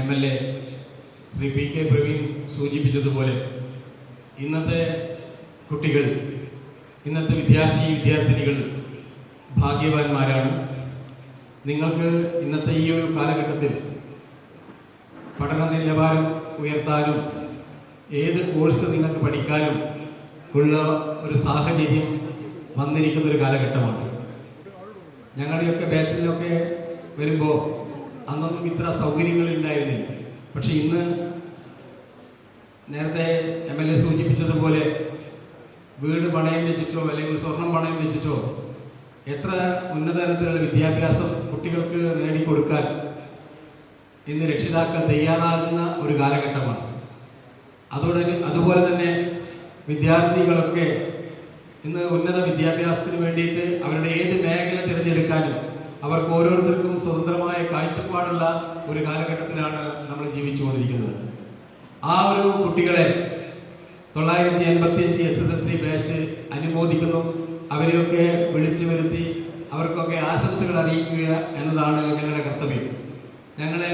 MLA ശ്രീ PK പ്രവീൺ സൂചിപ്പിച്ചതുപോലെ ഇന്നത്തെ കുട്ടികൾ, ഇന്നത്തെ വിദ്യാർത്ഥിനികൾ ഭാഗ്യവാന്മാരാണ്. നിങ്ങൾക്ക് ഇന്നത്തെ ഈ ഒരു കാലഘട്ടത്തിൽ പഠന നിലവാരം ഉയർത്താനും ഏത് കോഴ്സ് നിങ്ങൾക്ക് പഠിക്കാനും ഉള്ള ഒരു സാഹചര്യം വന്നിരിക്കുന്ന ഒരു കാലഘട്ടമാണ്. ഞങ്ങളുടെയൊക്കെ ബാച്ചിലൊക്കെ വരുമ്പോൾ അന്നൊന്നും ഇത്ര സൗകര്യങ്ങളില്ലായിരുന്നില്ല. പക്ഷെ ഇന്ന് നേരത്തെ MLA സൂചിപ്പിച്ചതുപോലെ വീട് പണയം വെച്ചിട്ടോ അല്ലെങ്കിൽ സ്വർണം പണയം വെച്ചിട്ടോ എത്ര ഉന്നത തലത്തിലുള്ള വിദ്യാഭ്യാസം കുട്ടികൾക്ക് നേടിക്കൊടുക്കാൻ ഇന്ന് രക്ഷിതാക്കൾ തയ്യാറാകുന്ന ഒരു കാലഘട്ടമാണ്. അതുപോലെ തന്നെ വിദ്യാർത്ഥികളൊക്കെ ഇന്ന് ഉന്നത വിദ്യാഭ്യാസത്തിന് വേണ്ടിയിട്ട് അവരുടെ ഏത് മേഖല തിരഞ്ഞെടുക്കാനും അവർക്ക് ഓരോരുത്തർക്കും സ്വതന്ത്രമായ കാഴ്ചപ്പാടുള്ള ഒരു കാലഘട്ടത്തിലാണ് നമ്മൾ ജീവിച്ചുകൊണ്ടിരിക്കുന്നത്. ആ ഒരു കുട്ടികളെ 985 SSLC ബാച്ച് അനുമോദിക്കുന്നു. അവരെയൊക്കെ വിളിച്ചു വരുത്തി അവർക്കൊക്കെ ആശംസകൾ അറിയിക്കുക എന്നതാണ് ഞങ്ങളുടെ കർത്തവ്യം. ഞങ്ങളെ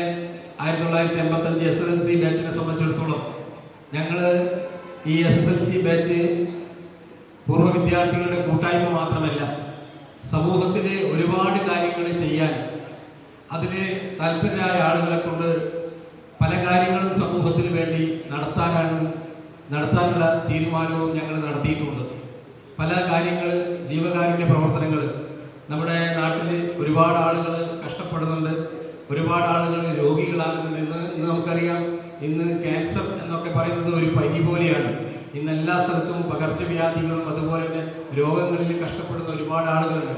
1985 SSLC ബാച്ചിനെ സംബന്ധിച്ചിടത്തോളം ഞങ്ങൾ ഈ SSLC ബാച്ച് പൂർവ്വ വിദ്യാർത്ഥികളുടെ കൂട്ടായ്മ മാത്രമല്ല, സമൂഹത്തിൽ ഒരുപാട് കാര്യങ്ങൾ ചെയ്യാൻ അതിൽ താല്പര്യരായ ആളുകളെ കൊണ്ട് പല കാര്യങ്ങളും സമൂഹത്തിന് വേണ്ടി നടത്താനുള്ള തീരുമാനവും ഞങ്ങൾ നടത്തിയിട്ടുണ്ട്. പല കാര്യങ്ങൾ, ജീവകാരുണ്യ പ്രവർത്തനങ്ങൾ നമ്മുടെ നാട്ടിൽ ഒരുപാട് ആളുകൾ കഷ്ടപ്പെടുന്നുണ്ട്, ഒരുപാട് ആളുകൾ രോഗികളാകുന്നുണ്ട്. ഇന്ന് നമുക്കറിയാം, ഇന്ന് ക്യാൻസർ എന്നൊക്കെ പറയുന്നത് ഒരു പനി പോലെയാണ്. ഇന്ന് എല്ലാ സ്ഥലത്തും പകർച്ചവ്യാധികളും അതുപോലെ തന്നെ രോഗങ്ങളിൽ കഷ്ടപ്പെടുന്ന ഒരുപാട് ആളുകളുണ്ട്.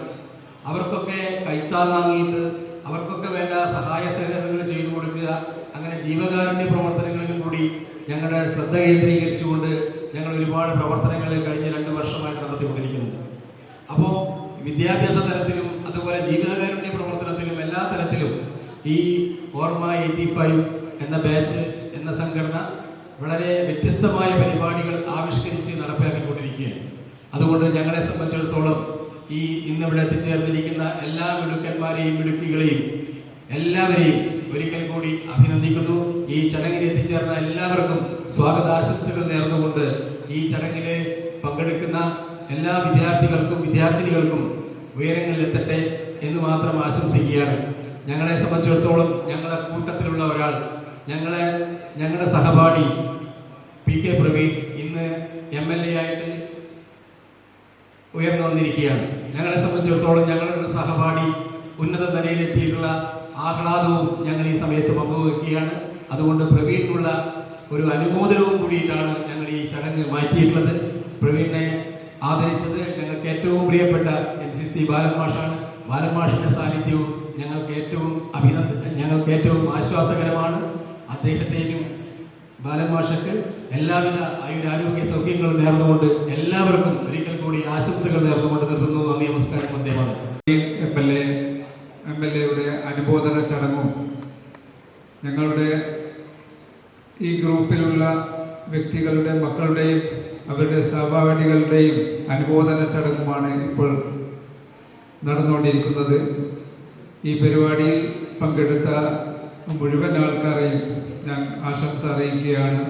അവർക്കൊക്കെ കൈത്താങ്ങാങ്ങിയിട്ട് അവർക്കൊക്കെ വേണ്ട സഹായ സഹകരണങ്ങൾ ചെയ്തു കൊടുക്കുക, അങ്ങനെ ജീവകാരുണ്യ പ്രവർത്തനങ്ങളിൽ കൂടി ഞങ്ങളുടെ ശ്രദ്ധ കേന്ദ്രീകരിച്ചുകൊണ്ട് ഞങ്ങൾ ഒരുപാട് പ്രവർത്തനങ്ങൾ കഴിഞ്ഞ 2 വർഷമായിട്ട് നടത്തിക്കൊണ്ടിരിക്കുന്നുണ്ട്. അപ്പോൾ വിദ്യാഭ്യാസ തലത്തിലും അതുപോലെ ജീവകാരുണ്യ പ്രവർത്തനത്തിലും എല്ലാ തലത്തിലും ഈ ഓർമ്മ 85 എന്ന ബാച്ച് എന്ന സംഘടന വളരെ വ്യത്യസ്തമായ പരിപാടികൾ ആവിഷ്കരിച്ച് നടപ്പിലാക്കിക്കൊണ്ടിരിക്കുകയാണ്. അതുകൊണ്ട് ഞങ്ങളെ സംബന്ധിച്ചിടത്തോളം ഈ ഇന്നിവിടെ എത്തിച്ചേർന്നിരിക്കുന്ന എല്ലാ മിടുക്കന്മാരെയും മിടുക്കികളെയും എല്ലാവരെയും ഒരിക്കൽ കൂടി അഭിനന്ദിക്കുന്നു. ഈ ചടങ്ങിൽ എത്തിച്ചേർന്ന എല്ലാവർക്കും സ്വാഗതാശംസകൾ നേർന്നുകൊണ്ട് ഈ ചടങ്ങിൽ പങ്കെടുക്കുന്ന എല്ലാ വിദ്യാർത്ഥികൾക്കും വിദ്യാർത്ഥിനികൾക്കും ഉയരങ്ങളിലെത്തട്ടെ എന്ന് മാത്രം ആശംസിക്കുകയാണ്. ഞങ്ങളെ സംബന്ധിച്ചിടത്തോളം ഞങ്ങളുടെ കൂട്ടത്തിലുള്ള ഒരാൾ, ഞങ്ങളുടെ സഹപാഠി PK പ്രവീൺ ഇന്ന് MLA ആയിട്ട് ഉയർന്നു വന്നിരിക്കുകയാണ്. ഞങ്ങളെ സംബന്ധിച്ചിടത്തോളം ഞങ്ങളുടെ സഹപാഠി ഉന്നത നിലയിലെത്തിയിട്ടുള്ള ആഹ്ലാദവും ഞങ്ങൾ ഈ സമയത്ത് പങ്കുവെക്കുകയാണ്. അതുകൊണ്ട് പ്രവീണിനുള്ള ഒരു അനുമോദനവും കൂടിയിട്ടാണ് ഞങ്ങൾ ഈ ചടങ്ങ് മാറ്റിയിട്ടുള്ളത്. പ്രവീണിനെ ആദരിച്ചത് ഞങ്ങൾക്ക് ഏറ്റവും പ്രിയപ്പെട്ട NCC ബാലന്മാഷാണ്. ബാലന്മാഷിന്റെ സാന്നിധ്യവും ഞങ്ങൾക്ക് ഏറ്റവും ആശ്വാസകരമാണ്. അദ്ദേഹത്തെയും ബാലന്മാഷക്ക് എല്ലാവിധ ആരോഗ്യ സൗഖ്യങ്ങളും നേർന്നുകൊണ്ട് എല്ലാവർക്കും ഒരിക്കൽ കൂടി ആശംസകൾ നേർന്നുകൊണ്ട് നിർത്തുന്നു. നന്ദി, നമസ്കാരം, വന്ദേമാതരം. MLA അനുമോദന ചടങ്ങും ഞങ്ങളുടെ ഈ ഗ്രൂപ്പിലുള്ള വ്യക്തികളുടെ മക്കളുടെയും അവരുടെ സഹപാഠികളുടെയും അനുമോദന ചടങ്ങുമാണ് ഇപ്പോൾ നടന്നുകൊണ്ടിരിക്കുന്നത്. ഈ പരിപാടിയിൽ പങ്കെടുത്ത മുഴുവൻ ആൾക്കാരെയും ഞാൻ ആശംസ അറിയിക്കുകയാണ്.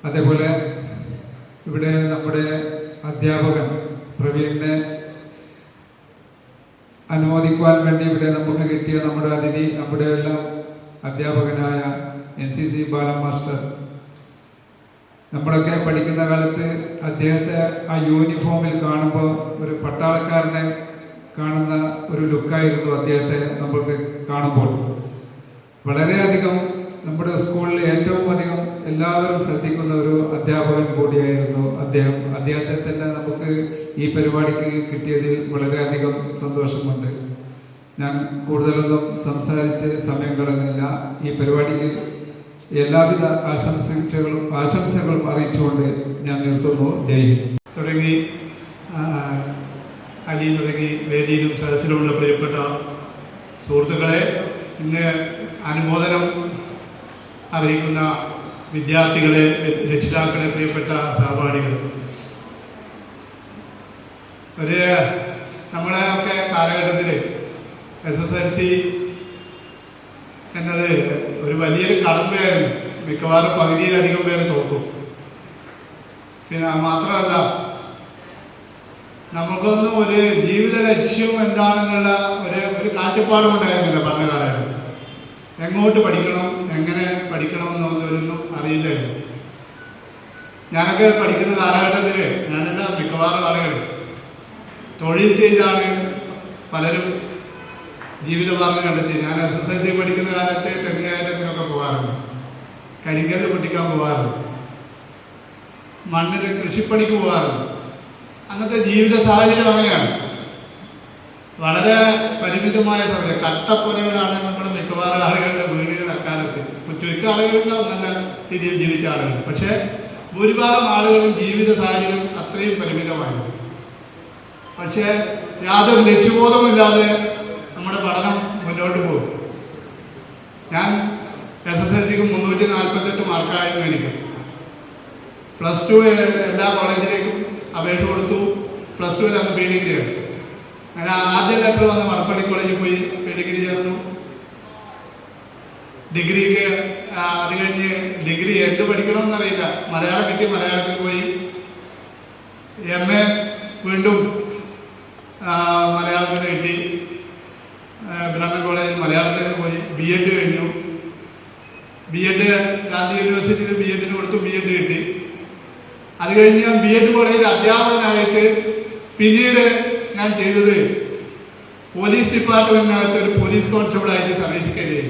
അതേപോലെ ഇവിടെ നമ്മുടെ അധ്യാപകൻ പ്രവീണിനെ അനുമോദിക്കുവാൻ വേണ്ടി ഇവിടെ നമുക്ക് കിട്ടിയ നമ്മുടെ അതിഥി, നമ്മുടെ എല്ലാം അധ്യാപകനായ NCC ബാലൻ മാസ്റ്റർ. നമ്മളൊക്കെ പഠിക്കുന്ന കാലത്ത് അദ്ദേഹത്തെ ആ യൂണിഫോമിൽ കാണുമ്പോൾ ഒരു പട്ടാളക്കാരനെ കാണുന്ന ഒരു ലുക്കായിരുന്നു അദ്ദേഹത്തെ നമ്മൾക്ക് കാണുമ്പോൾ. വളരെയധികം നമ്മുടെ സ്കൂളിൽ ഏറ്റവും അധികം എല്ലാവരും ശ്രദ്ധിക്കുന്ന ഒരു അധ്യാപകൻ കൂടിയായിരുന്നു അദ്ദേഹം. അദ്ദേഹത്തെ തന്നെ നമുക്ക് ഈ പരിപാടിക്ക് കിട്ടിയതിൽ വളരെയധികം സന്തോഷമുണ്ട്. ഞാൻ കൂടുതലൊന്നും സംസാരിച്ച് സമയം കളയുന്നില്ല. ഈ പരിപാടിക്ക് എല്ലാവിധ ആശംസകളും അറിയിച്ചുകൊണ്ട് ഞാൻ നിർത്തുന്നു. ജയ് ഹിന്ദ്. തുടങ്ങി അലി തുടങ്ങി വേദിയിലും സദസ്സിലുമുള്ള പ്രിയപ്പെട്ട സുഹൃത്തുക്കളെ, ഇന്ന് അനുമോദനം അറിയിക്കുന്ന വിദ്യാർത്ഥികളെ, രക്ഷിതാക്കളെ, പ്രിയപ്പെട്ട സഹപാഠികൾ, നമ്മളെയൊക്കെ കാലഘട്ടത്തിൽ SSLC എന്നത് ഒരു വലിയൊരു കടമ്പയായിരുന്നു. മിക്കവാറും പകുതിയിലധികം പേര് തോക്കും. പിന്നെ മാത്രമല്ല, നമുക്കൊന്നും ഒരു ജീവിത ലക്ഷ്യം എന്താണെന്നുള്ള ഒരു കാഴ്ചപ്പാടുണ്ടായിരുന്നില്ല പഠനകാലഘട്ടത്തിൽ. എങ്ങോട്ട് പഠിക്കണം, എങ്ങനെ പഠിക്കണം എന്നൊന്നും അറിയില്ലായിരുന്നു. ഞാനൊക്കെ പഠിക്കുന്ന കാലഘട്ടത്തിൽ ഞാനെല്ലാം മിക്കവാറും ആളുകൾ തൊഴിൽ ചെയ്താണ് പലരും ജീവിതമാർഗം കണ്ടെത്തി. ഞാൻ SSLC പഠിക്കുന്ന കാലത്ത് തെങ്ങുകയറ്റത്തിനൊക്കെ പോകാറുണ്ട്, കരിങ്കല്ല് പൊട്ടിക്കാൻ പോകാറുണ്ട്, മണ്ണിൽ കൃഷിപ്പണിക്ക് പോകാറുണ്ട്. അന്നത്തെ ജീവിത സാഹചര്യം അങ്ങനെയാണ്. വളരെ പരിമിതമായ സമയം, കട്ടപ്പുരകളാണ് നമ്മുടെ മിക്കവാറും ആളുകളുടെ വീടുകൾ അക്കാലത്ത്. ചുരുക്കം ആളുകളുണ്ടാവും നല്ല രീതിയിൽ ജീവിച്ച ആളുകൾ. പക്ഷേ ഭൂരിഭാഗം ആളുകളും ജീവിത സാഹചര്യം അത്രയും പരിമിതമായിരുന്നു. പക്ഷേ യാതൊരു ലക്ഷ്യബോധമില്ലാതെ നമ്മുടെ പഠനം മുന്നോട്ട് പോകും. ഞാൻ SSLCക്ക് 348 മാർക്കായിരുന്നു എനിക്ക്. +2 എല്ലാ കോളേജിലേക്കും അപേക്ഷ കൊടുത്തു. +2 അന്ന് പി ഡിഗ്രിയാണ്. ഞാൻ ആദ്യ ലെറ്റർ വന്ന് മണപ്പള്ളി കോളേജിൽ പോയി പി ഡിഗ്രി ചേർന്നു. ഡിഗ്രിക്ക് അത് കഴിഞ്ഞ് ഡിഗ്രി എന്ത് പഠിക്കണമെന്നറിയില്ല, മലയാളം കിട്ടി, മലയാളത്തിൽ പോയി. MA വീണ്ടും മലയാളത്തിന് കിട്ടി. ബ്രഹ്മൻ കോളേജിൽ മലയാളത്തിന് പോയി. B.Ed കഴിഞ്ഞു. B.Ed ഗാന്ധി യൂണിവേഴ്സിറ്റിയിൽ B.Ed കൊടുത്തു. B.Ed കിട്ടി. അത് കഴിഞ്ഞ് ഞാൻ B.Ed കോളേജിൽ അധ്യാപകനായിട്ട് പിന്നീട് ഞാൻ ചെയ്തത് പോലീസ് ഡിപ്പാർട്ട്മെന്റിനകത്ത് ഒരു പോലീസ് കോൺസ്റ്റബിളായിട്ട് സർവീസ് കയറി.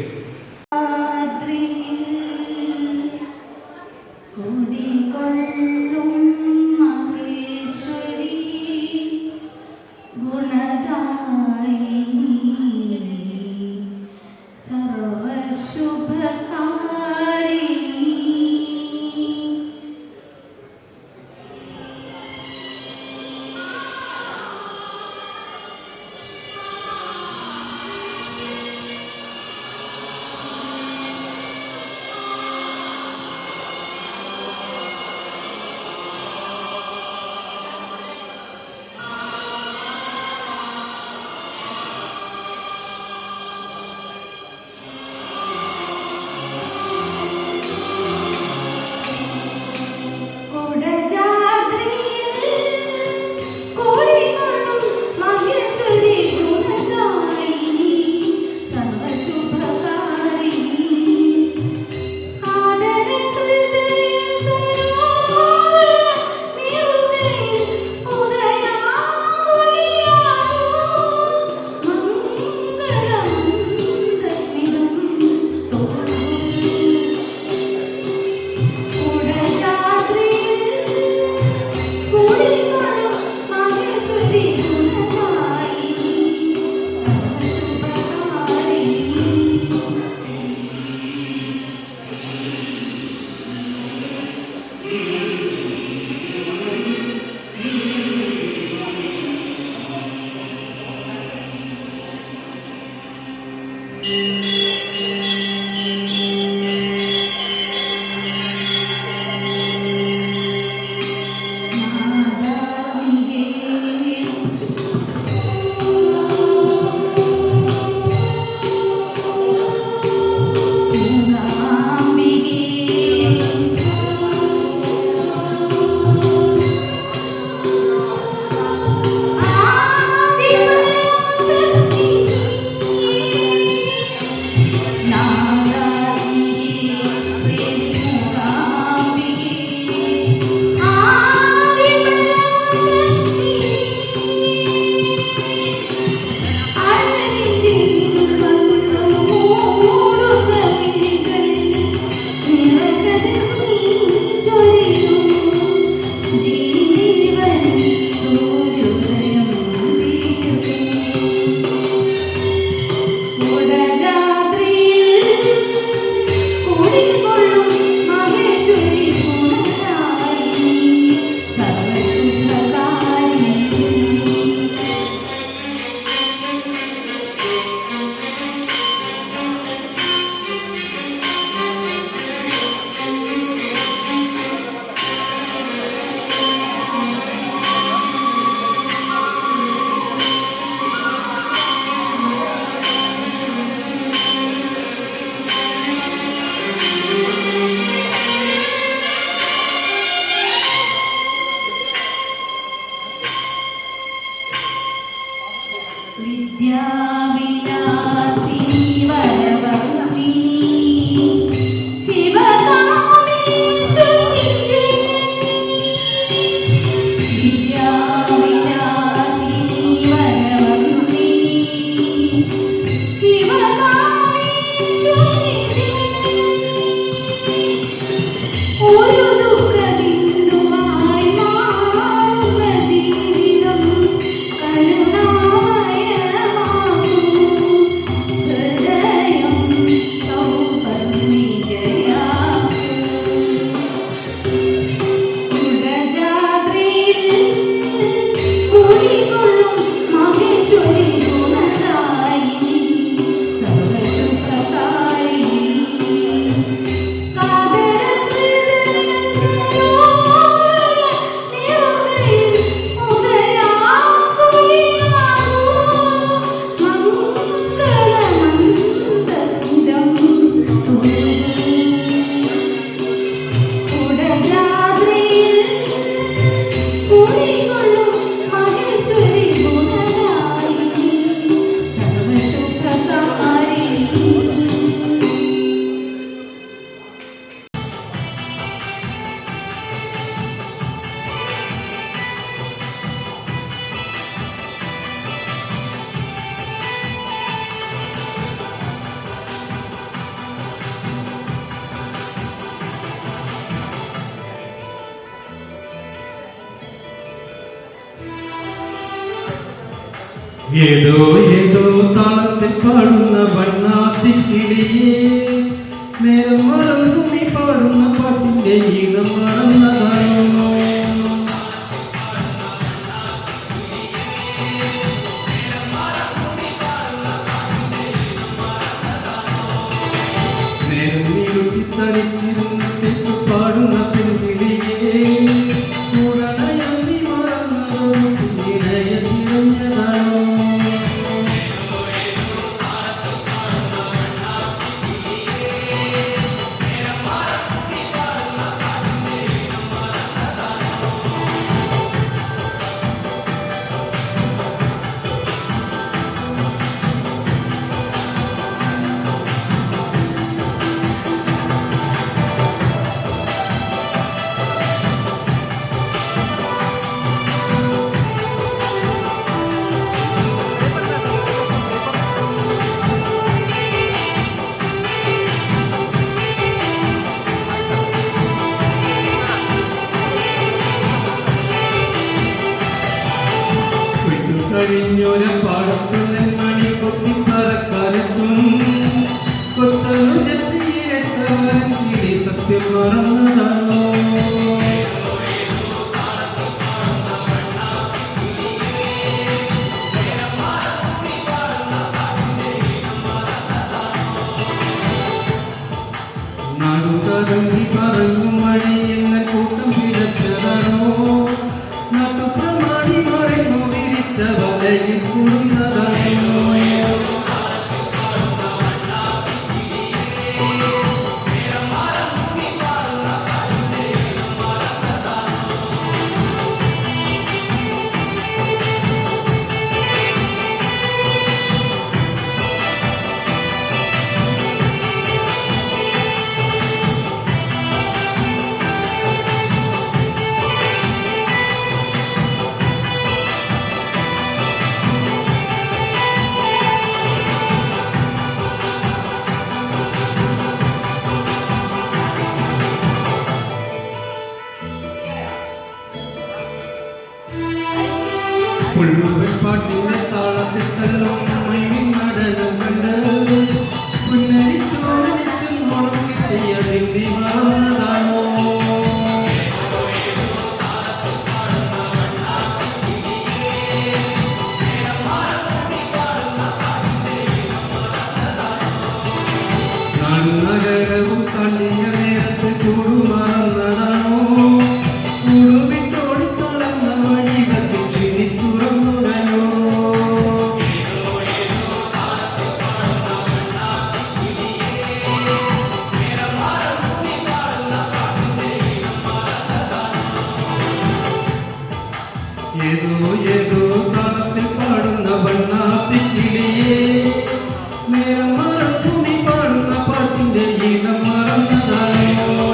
ഏതോ ഏതോ താളത്തിൽ പാടുന്ന വണ്ണാത്തിക്കിളിയേ നേരം മറന്നു നീ പാടുന്ന പാട്ടിന്റെ ഈണം മറന്നതാണോ നേരം നീട്ടി തനിച്ചിരുന്നിട്ട് പാടുന്ന പെൺകിളിയേ ഉടനയം നീ മറന്നതോ ഇണയ തിരഞ്ഞതാണോ കഴിഞ്ഞൊരു പാടത്ത് നെന്മണി കൊത്തി പറക്കാലെത്തും കൊച്ചനുജത്തിയേറ്റവൻ കിളി സത്യം മറന്നതാണോ നാടുതകി പറങ്ങും മണി എന്ന കൂട്ടം പിഴച്ചതാണോ നാട്ടുപ്രമാണി മറന്നു വിരിച്ച വലയിൽ കൂടുന്നതാണോ പാട്ടിന്റെ താളത്തിൽ തല്ലും മൈവിൻ നടനം കണ്ട് പുന്നരിച്ചോടിച്ചും മുടക്കിയ ഹിന്ദി മറന്നതാണോ നഗരവും കണ്ണിയ നേരത്തെ കൂടു മറന്നതാണോ കൂടുവിട്ടോടിത്തളർന്ന വഴികത്തിൽ ക്ഷണിത്തുറന്നുടനോ ഏതോ ഏതോ താളത്തിൽ പാടുന്ന വണ്ണാത്തിക്കിളിയേ നേരം മറന്നു നീ പാടുന്ന പാട്ടിന്റെ ഈണം മറന്നതാണോ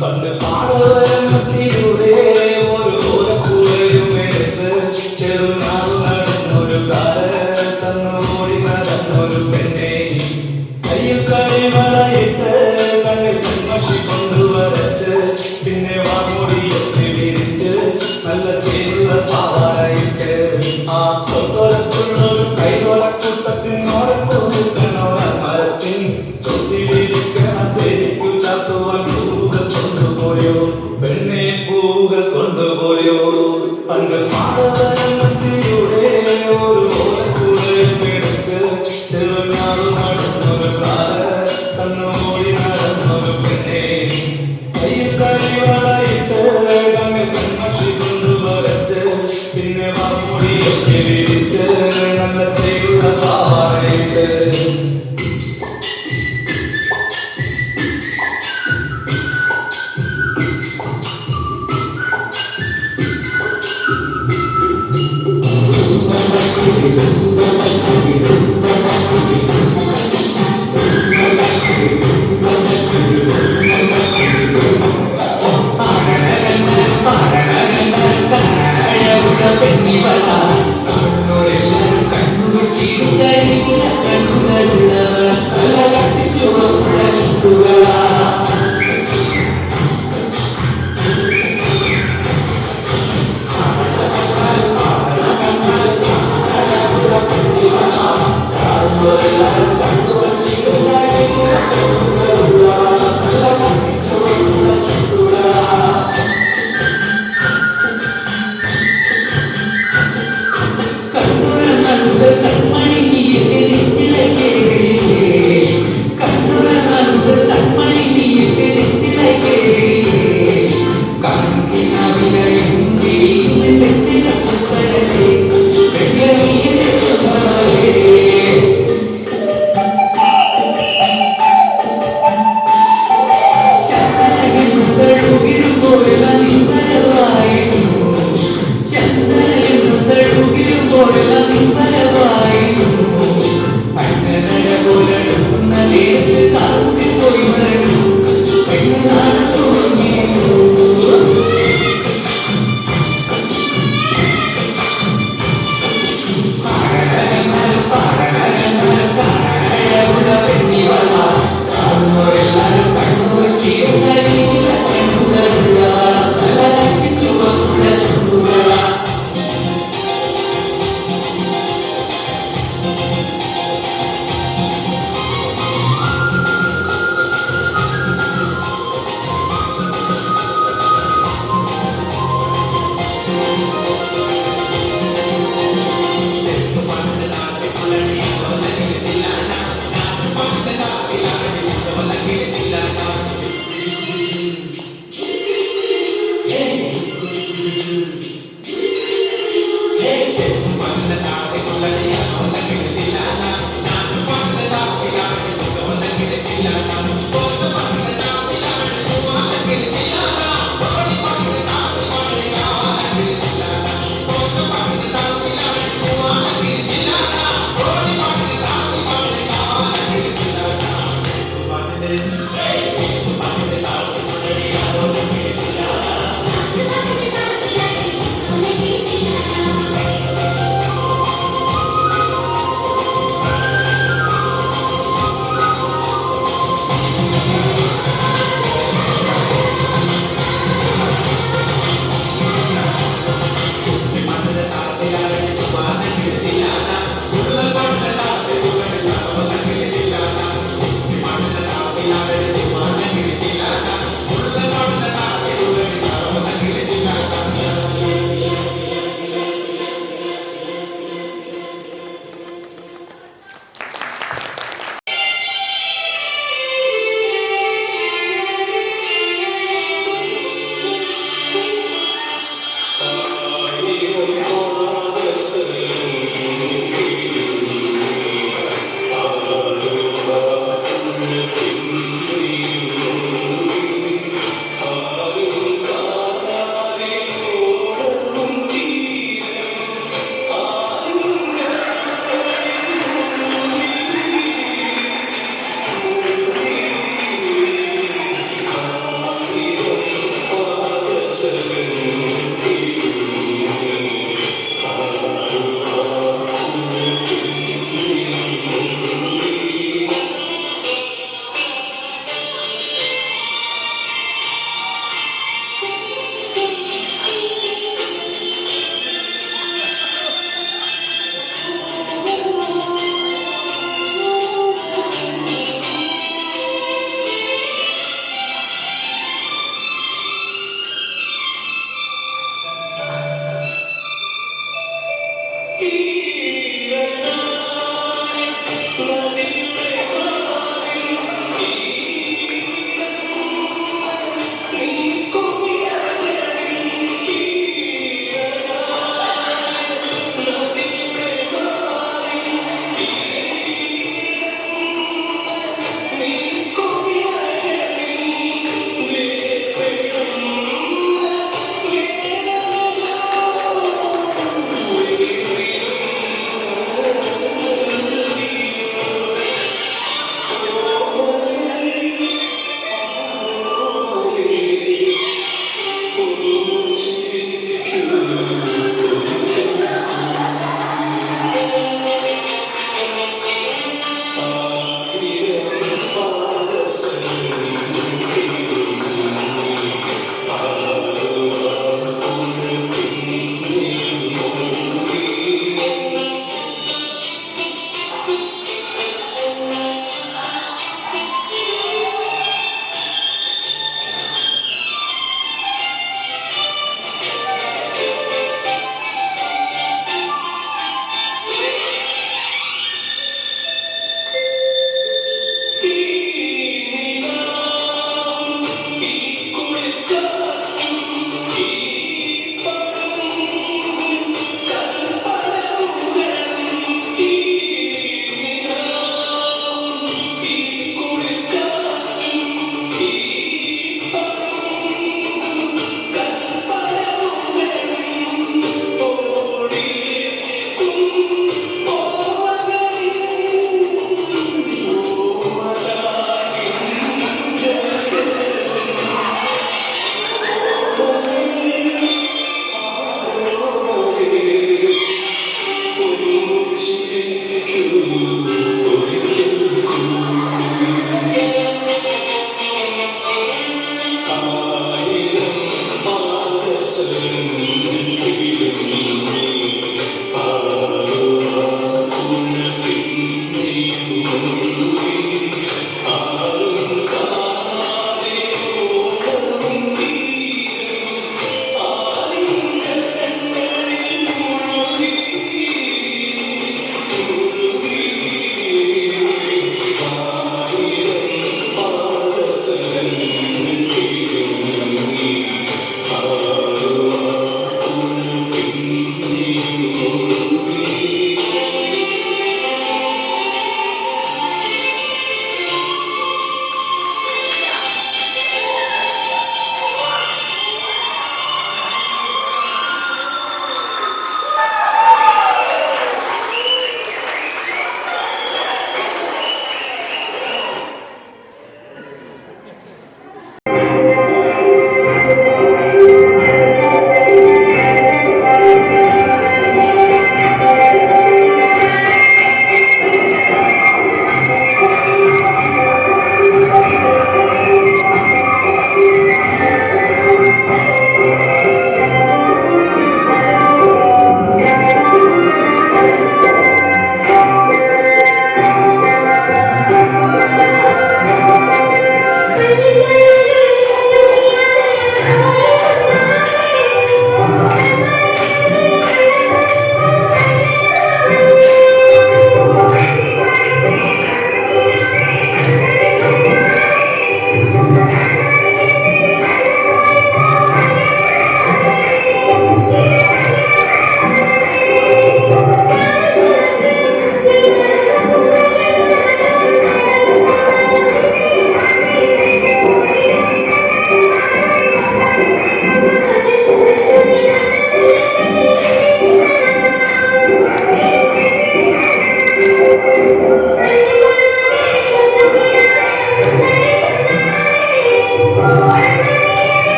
പണ്ട് പാടവരത്തിലൂടെ ഒരു ഓലപ്പുഴയും എടുത്ത് ചെറുനാൾ നടന്നൊരു കാല് തന്നോടി നടന്നൊരു പെണ്ണെ കയ്യിൽ കരിമളയിട്ട് കണ്ണിൽ മഷി കൊണ്ടുവരച്ച് പിന്നെ വാമൂടിയൊക്കെ വിരിച്ച് നല്ല ചേരുള്ള പാവാടയിട്ട് ആ തൊട്ടൊരത്തുള്ളൊരു കൈതൊലക്കൂട്ടത്തിനോടൊപ്പം മരത്തിൻ ചൊത്തിലിരിക്കണ തെരിക്കു ചാത്തുവാൻ പെണ്ണെ പൂകൾ കൊണ്ടുപോയോ പണ്ട് പാടവരത്തിലൂടെ ഒരു ഓലപ്പുഴയും എടുത്ത് ചെറുനാൾ നടന്നൊരു കാല് തന്നോടി നടന്നൊരു പെണ്ണെ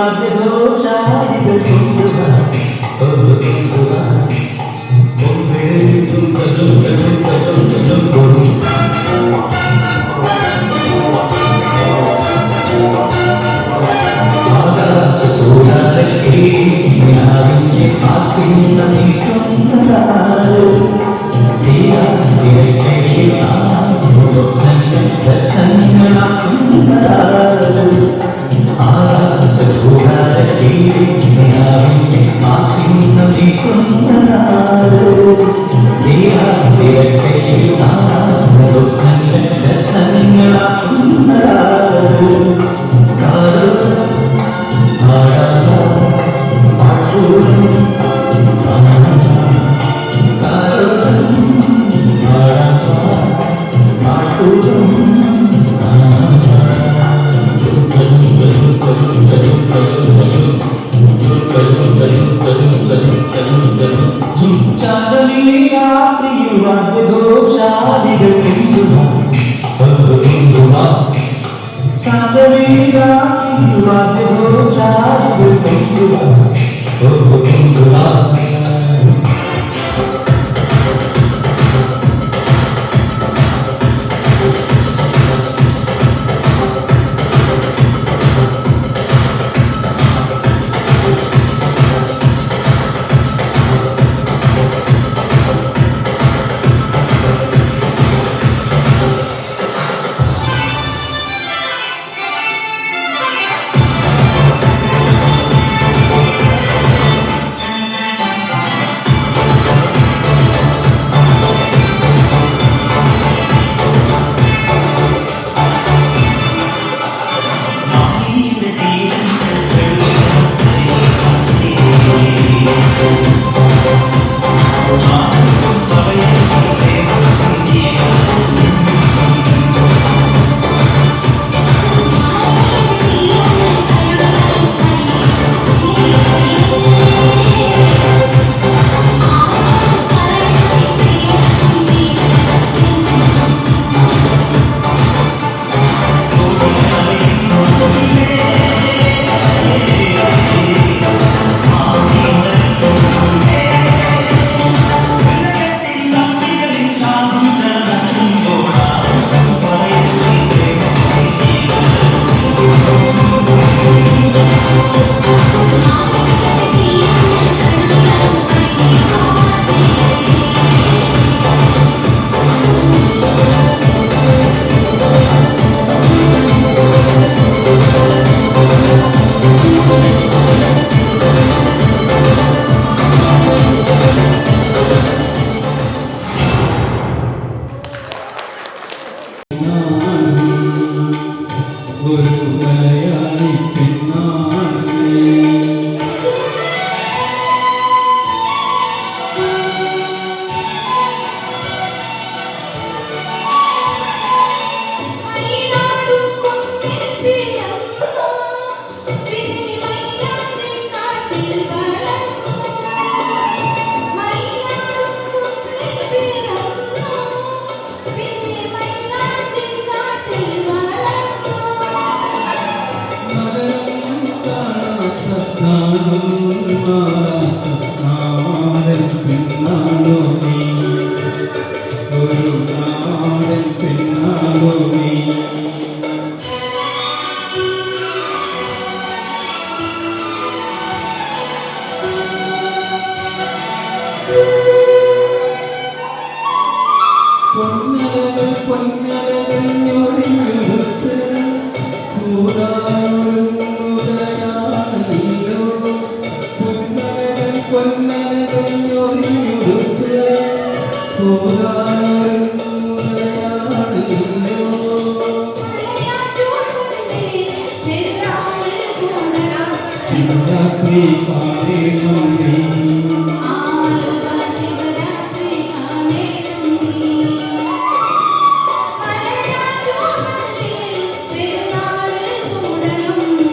വാദ്യഘോഷാദികൾ കൊണ്ടുവാ കൊണ്ടുവാ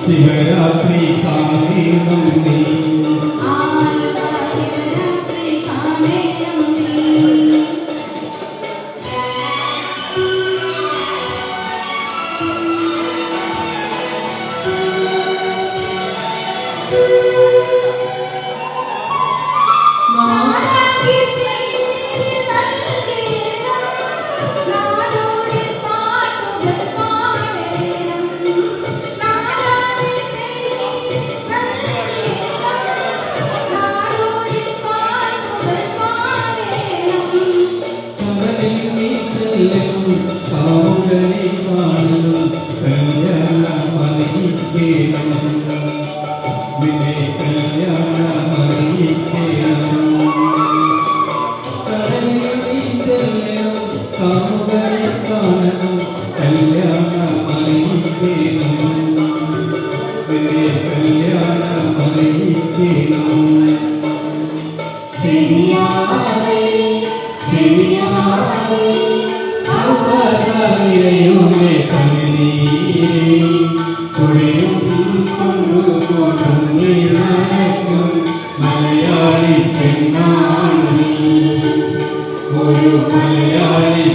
ശിവരാത്രി കാണേണം നീ കാമുകനെ കാണണം കല്യാണമറിയിക്കണം നിന്നെ കല്യാണമറിയിക്കണം കടലിൽ നീ ചെല്ലണം കാമുകനെ കാണണം കല്യാണമറിയിക്കണം നിന്നെ കല്യാണമറിയിക്കണം പെരിയാറേ പെരിയാറേ അവതാരയുടെ കണ്ണീരേ കുളിരും കൊണ്ടുപോകും മലയാളി പെണ്ണാണ് ഒരു മലയാളി